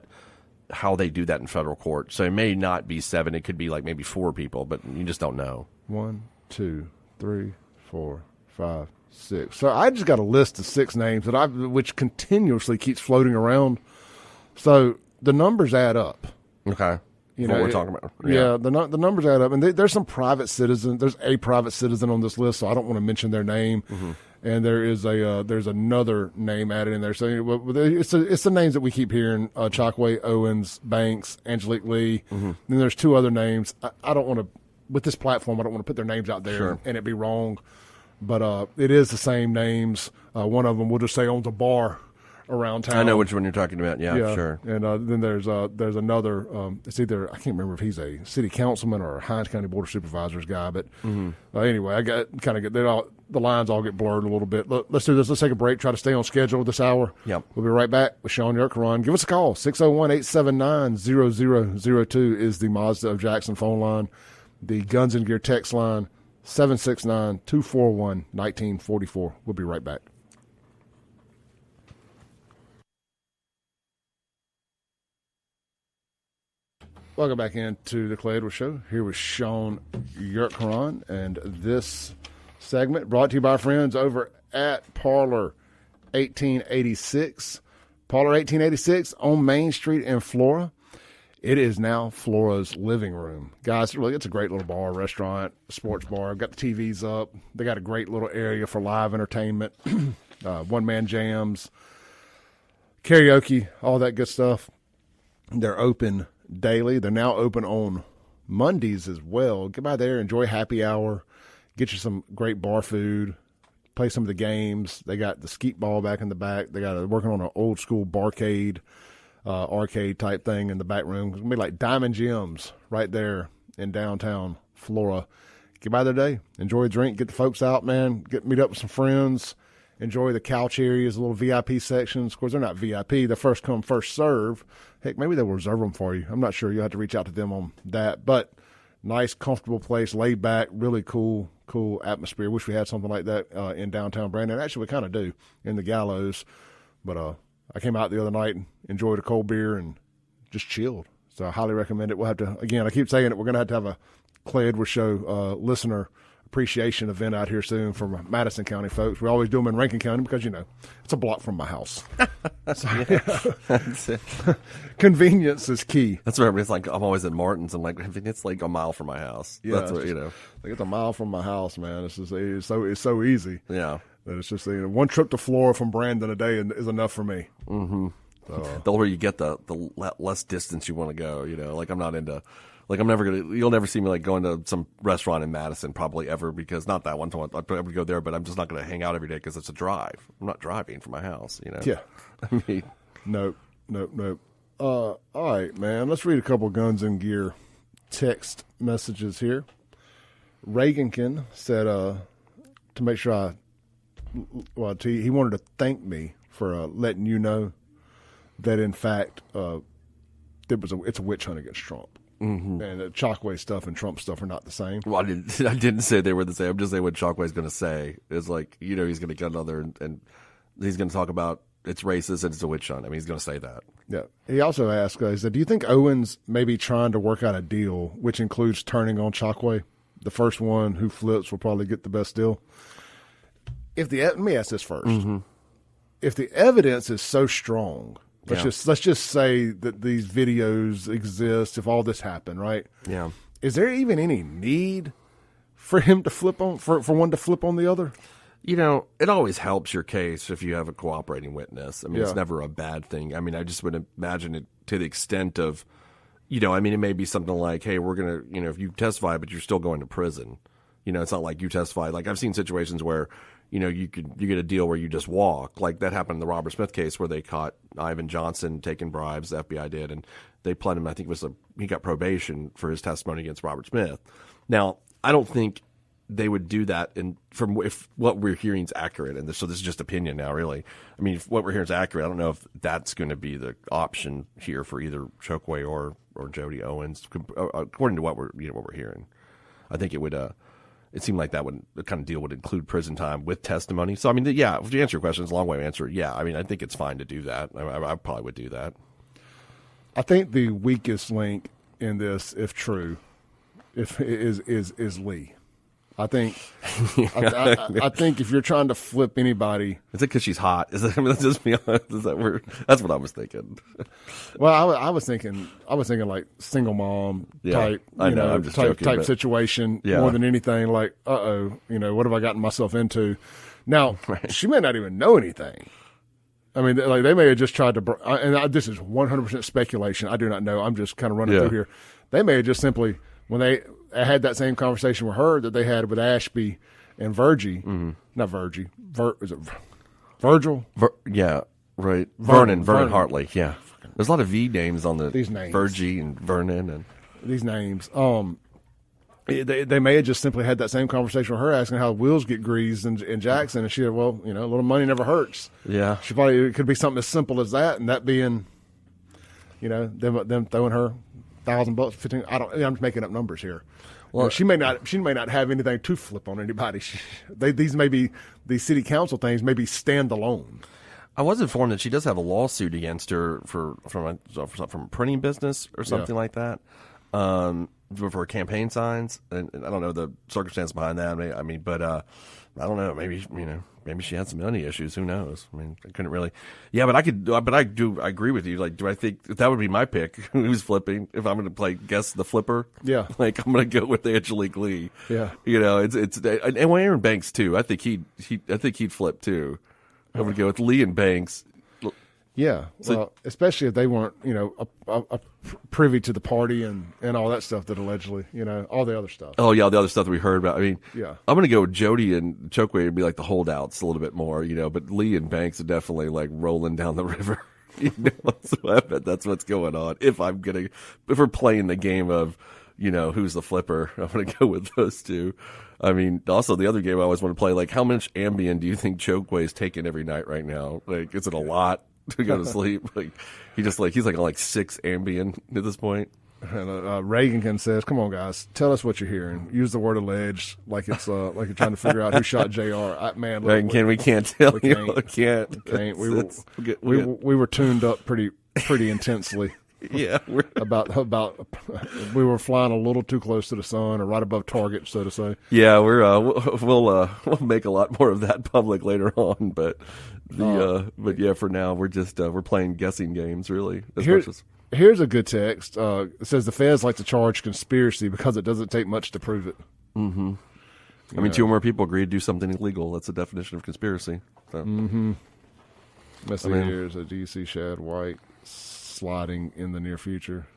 how they do that in federal court. So it may not be 7. It could be like maybe 4 people, but you just don't know. 1, 2, 3, 4, 5, 6. So I just got a list of 6 names which continuously keeps floating around. So the numbers add up. Okay. What we're talking about. Yeah, the numbers add up, and there's some private citizens. There's a private citizen on this list, so I don't want to mention their name. Mm-hmm. And there's another name added in there. So it's the names that we keep hearing: Chokwe, Owens, Banks, Angelique Lee. Mm-hmm. Then there's 2 other names. I don't want to, with this platform, I don't want to put their names out there and it be wrong. But it is the same names. One of them we'll just say owns a bar around town. I know which one you're talking about. Yeah, sure. And then there's another. It's either, I can't remember if he's a city councilman or a Hinds County Board of Supervisors guy. But anyway, I got kind of the lines all get blurred a little bit. Let's do this. Let's take a break. Try to stay on schedule this hour. Yep. We'll be right back with Shaun YURTKURAN. Give us a call. 601-879-0002 is the Mazda of Jackson phone line. The Guns and Gear text line 769-241-1944. We'll be right back. Welcome back into the Clay Edwards Show. Here with Shaun YURTKURAN, and this segment brought to you by our friends over at Parlor 1886. Parlor 1886 on Main Street in Flora. It is now Flora's living room. Guys, really, it's a great little bar, restaurant, sports bar. Got the TVs up. They got a great little area for live entertainment, one-man jams, karaoke, all that good stuff. They're open daily. They're now open on Mondays as well. Get by there, enjoy happy hour, get you some great bar food, play some of the games. They got the skeet ball back in the back. They got working on an old school barcade, arcade type thing in the back room. It's gonna be like Diamond Gems right there in downtown Flora. Get by their day, enjoy a drink, get the folks out, man. Meet up with some friends. Enjoy the couch areas, the little VIP sections. Of course, they're not VIP. They're first come, first serve. Heck, maybe they'll reserve them for you. I'm not sure. You'll have to reach out to them on that. But nice, comfortable place, laid back, really cool atmosphere. Wish we had something like that in downtown Brandon. Actually, we kind of do in the Gallows. But I came out the other night and enjoyed a cold beer and just chilled. So I highly recommend it. We'll have to, again, I keep saying it, we're going to have a Clay Edwards Show listener appreciation event out here soon from Madison County folks. We always do them in Rankin County because, it's a block from my house. So, convenience is key. That's right. It's like I'm always at Martin's. I'm like, it's like a mile from my house. Yeah, that's what, like it's a mile from my house, man. It's so easy. Yeah. That it's just one trip to Flora from Brandon a day is enough for me. Mm-hmm. The older you get, the less distance you want to go. Like I'm not into. Like you'll never see me like going to some restaurant in Madison probably ever, because not that one time I'd probably go there, but I'm just not going to hang out every day because it's a drive. I'm not driving from my house, Yeah. I mean, Nope. All right, man. Let's read a couple Guns and Gear text messages here. Reagankin said to make sure he wanted to thank me for letting you know that in fact it's a witch hunt against Trump. Mm-hmm. And Chokwe stuff and Trump stuff are not the same. Well, I didn't say they were the same. I'm just saying what Chokwe's going to say is like, he's going to get another and he's going to talk about it's racist and it's a witch hunt. I mean, he's going to say that. Yeah. He also asked, he said, do you think Owens may be trying to work out a deal which includes turning on Chokwe? The first one who flips will probably get the best deal. Let me ask this first. Mm-hmm. If the evidence is so strong, let's just say that these videos exist. If all this happened, right? Yeah. Is there even any need for him to flip on for one to flip on the other? You know, it always helps your case if you have a cooperating witness. I mean, Yeah. it's never a bad thing. I mean, I just would imagine it to the extent of, you know, I mean, it may be something like, hey, we're going to, you know, if you testify, but you're still going to prison. You know, it's not like you testify. Like, I've seen situations where, you know, you get a deal where you just walk. Like that happened in the Robert Smith case where they caught Ivan Johnson taking bribes, the FBI did, and they pled him, I think he got probation for his testimony against Robert Smith. Now, I don't think they would do that, and from if what we're hearing is accurate, and so this is just opinion now, really. I mean, if what we're hearing is accurate, I don't know if that's going to be the option here for either Chokwe or Jody Owens, according to what we're hearing. I think it would. It seemed like the kind of deal would include prison time with testimony. So I mean, yeah. To answer your question, it's a long way to answer. Yeah, I mean, I think it's fine to do that. I probably would do that. I think the weakest link in this, if true, is Lee. I think I think if you're trying to flip anybody, is it because she's hot? Let's just be honest. That's what I was thinking. Well, I was thinking like single mom type, type situation more than anything. Like, what have I gotten myself into? Now she may not even know anything. I mean, like they may have just tried to, and this is 100% speculation. I do not know. I'm just kind of running through here. They may have just simply, when they had that same conversation with her that they had with Ashby and Virgie, not Virgie, is it Virgil? Right. Vernon Hartley. Yeah, there's a lot of V names on these names. Virgie and Vernon and these names. They may have just simply had that same conversation with her, asking how wheels get greased in Jackson, and she said, "Well, a little money never hurts." Yeah, it could be something as simple as that, and that being, them throwing her $1,000, $15. I'm just making up numbers here. Well, she may not have anything to flip on anybody. These city council things may be standalone. I was informed that she does have a lawsuit against her from a printing business or something like that. For campaign signs, and I don't know the circumstance behind that. I mean, but I don't know. Maybe she had some money issues. Who knows? I mean, I couldn't really. Yeah, but I agree with you. Like, do I think that would be my pick? Who's flipping? If I'm going to guess the flipper, yeah, like I'm going to go with Angelique Lee. Yeah, it's and Aaron Banks too. I think he'd flip too. I would go with Lee and Banks. Yeah, well, especially if they weren't, privy to the party and all that stuff that allegedly, all the other stuff. Oh, yeah, the other stuff that we heard about. I mean, yeah. I'm going to go with Jody and Chokwe and be like the holdouts a little bit more, but Lee and Banks are definitely like rolling down the river. So I bet that's what's going on. If we're playing the game of, who's the flipper, I'm going to go with those two. I mean, also the other game I always want to play, like, how much Ambien do you think Chokwe is taking every night right now? Like, is it a lot to go to sleep? Like, he's on 6 Ambien at this point. And Reagan says, "Come on, guys, tell us what you're hearing. Use the word alleged, like it's like you're trying to figure out who shot Jr." We can't tell you. We can't. We were tuned up pretty intensely. Yeah, about we were flying a little too close to the sun, or right above target, so to say. Yeah, we'll make a lot more of that public later on, but for now we're just we're playing guessing games really. Here's a good text. It says the feds like to charge conspiracy because it doesn't take much to prove it. Mm-hmm. I mean, 2 or more people agree to do something illegal. That's the definition of conspiracy. So. Mm-hmm. Let's see. Here's a DC Shad White sliding in the near future.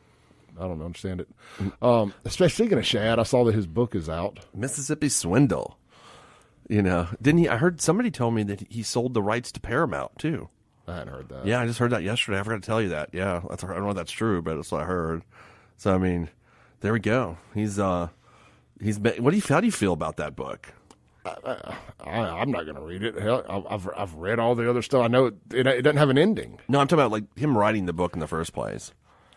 I don't understand it. Speaking of Shad, I saw that his book is out. Mississippi Swindle. Didn't he? I heard somebody told me that he sold the rights to Paramount too. I hadn't heard that. Yeah, I just heard that yesterday. I forgot to tell you that. Yeah, I don't know if that's true, but that's what I heard. So I mean, there we go. He's been. How do you feel about that book? I'm not going to read it. Hell, I've read all the other stuff. I know it doesn't have an ending. No, I'm talking about like him writing the book in the first place.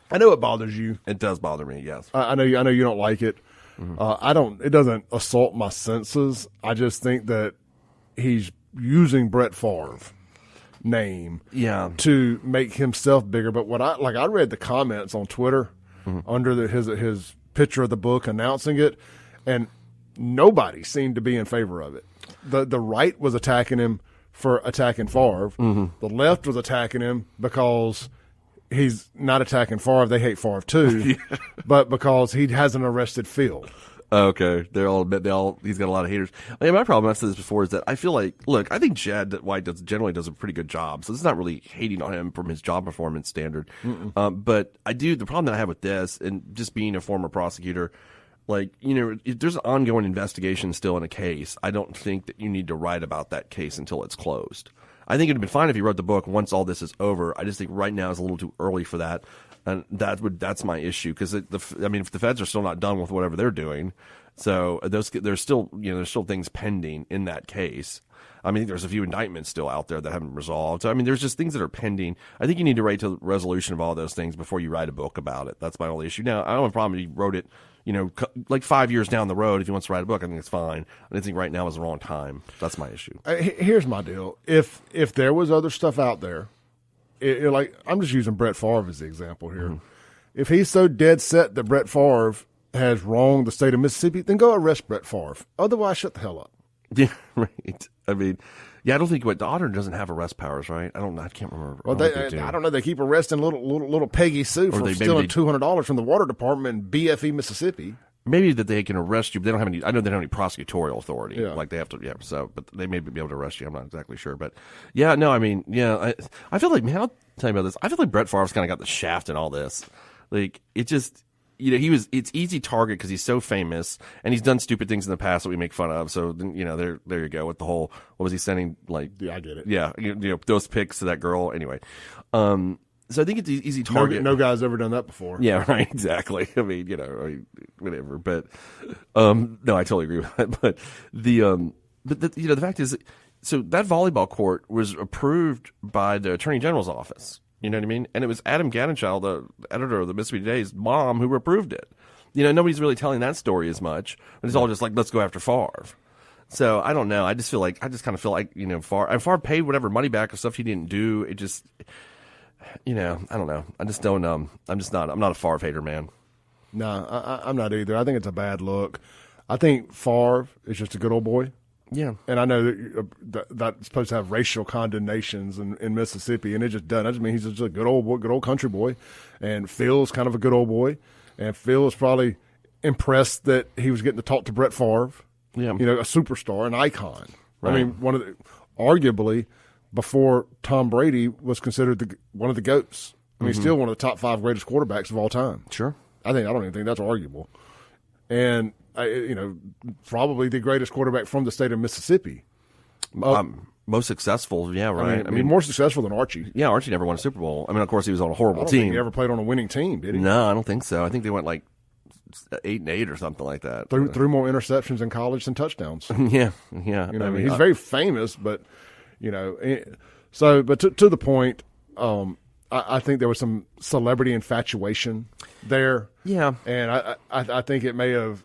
I know it bothers you. It does bother me. Yes, I know you don't like it. Mm-hmm. It doesn't assault my senses. I just think that he's using Brett Favre name to make himself bigger. But I read the comments on Twitter under his picture of the book announcing it, and nobody seemed to be in favor of it. The right was attacking him for attacking Favre. Mm-hmm. The left was attacking him because he's not attacking Favre. They hate Favre too, but because he hasn't arrested Phil. Okay, he's got a lot of haters. I mean, my problem, I've said this before, is that I feel like, look, I think Chad White generally does a pretty good job, so it's not really hating on him from his job performance standard. But the problem that I have with this, and just being a former prosecutor, like, if there's an ongoing investigation still in a case, I don't think that you need to write about that case until it's closed. I think it'd have been fine if you wrote the book once all this is over. I just think right now is a little too early for that. And that's my issue, because if the feds are still not done with whatever they're doing, so there's still things pending in that case. I mean, there's a few indictments still out there that haven't resolved. So, I mean, there's just things that are pending. I think you need to wait to the resolution of all those things before you write a book about it. That's my only issue. Now, I don't have a problem if he wrote it, like 5 years down the road. If he wants to write a book, I think it's fine. I think right now is the wrong time. That's my issue. Here's my deal. If there was other stuff out there, like, I'm just using Brett Favre as the example here. Mm-hmm. If he's so dead set that Brett Favre has wronged the state of Mississippi, then go arrest Brett Favre. Otherwise, shut the hell up. Yeah, right. I mean, I don't think the auditor doesn't have arrest powers, right? I can't remember. Well, I don't know. They keep arresting little Peggy Sue for stealing $200 from the water department in BFE, Mississippi. Maybe that they can arrest you, but they don't have any. I know they don't have any prosecutorial authority. Yeah. Like they have to. Yeah. So, but they may be able to arrest you. I'm not exactly sure, but yeah. No, I mean, yeah. I feel like, man, I'll tell you about this. I feel like Brett Favre's kind of got the shaft in all this. Like, it just, it's easy target because he's so famous and he's done stupid things in the past that we make fun of. So then, there you go with the whole. What was he sending? Like, yeah, I get it. Yeah, those pics to that girl. Anyway, so I think it's an easy target. No guy's ever done that before. Yeah, right, exactly. I mean, whatever. But no, I totally agree with that. But the fact is, so that volleyball court was approved by the Attorney General's office. You know what I mean? And it was Adam Gattenchild, the editor of the Mississippi Today's mom, who approved it. Nobody's really telling that story as much. But it's all just like, let's go after Favre. So I don't know. I just kind of feel like Favre paid whatever money back of stuff he didn't do. It just. I don't know. I just don't. I'm not a Favre hater, man. No, I'm not either. I think it's a bad look. I think Favre is just a good old boy. Yeah. And I know that that's supposed to have racial condemnations in Mississippi, and it just doesn't. I just mean he's just a good old boy, good old country boy. And Phil's kind of a good old boy. And Phil was probably impressed that he was getting to talk to Brett Favre. Yeah. A superstar, an icon. Right. I mean, arguably, before Tom Brady was considered one of the GOATs. I mean, he's still one of the top 5 greatest quarterbacks of all time. Sure. I don't even think that's arguable. And, probably the greatest quarterback from the state of Mississippi. Most successful, yeah, right. I mean, more successful than Archie. Yeah, Archie never won a Super Bowl. I mean, of course, he was on a horrible I don't team. think he ever played on a winning team, did he? No, I don't think so. I think they went like 8-8 or something like that. Threw more interceptions in college than touchdowns. Yeah. I mean, he's very famous, but but to the point, I think there was some celebrity infatuation there. Yeah, and I think it may have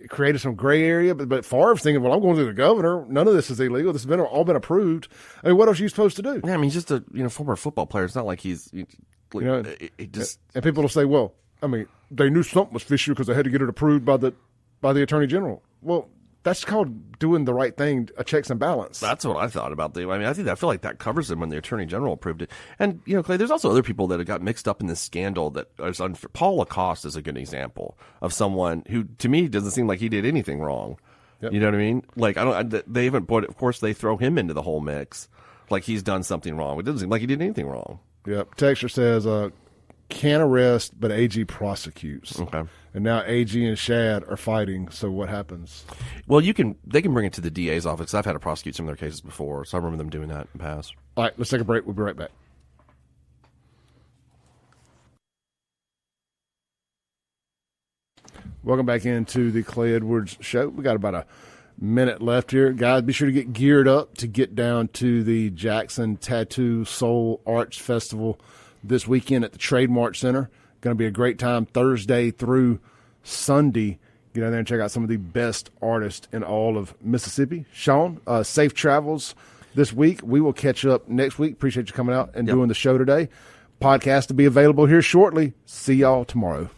created some gray area. But Favre's thinking, well, I'm going to the governor. None of this is illegal. This has all been approved. I mean, what else are you supposed to do? Yeah, I mean, he's just a former football player. It's not like he's it just. And people will say, well, I mean, they knew something was fishy because they had to get it approved by the Attorney General. Well, that's called doing the right thing, a checks and balance. That's what I thought about I feel like that covers them when the Attorney General approved it. And, Clay, there's also other people that have got mixed up in this scandal that is unfair. Paul Lacoste is a good example of someone who, to me, doesn't seem like he did anything wrong. Yep. You know what I mean? Like, they haven't put, of course, they throw him into the whole mix like he's done something wrong. It doesn't seem like he did anything wrong. Yep. Texture says, can't arrest, but AG prosecutes. Okay. And now AG and Shad are fighting, so what happens? Well, they can bring it to the DA's office. I've had to prosecute some of their cases before, so I remember them doing that in the past. All right, let's take a break. We'll be right back. Welcome back into the Clay Edwards Show. We got about a minute left here. Guys, be sure to get geared up to get down to the Jackson Tattoo Soul Arts Festival this weekend at the Trademark Center. Going to be a great time Thursday through Sunday. Get out there and check out some of the best artists in all of Mississippi. Shaun, safe travels this week. We will catch up next week. Appreciate you coming out and doing the show today. Podcast to be available here shortly. See y'all tomorrow.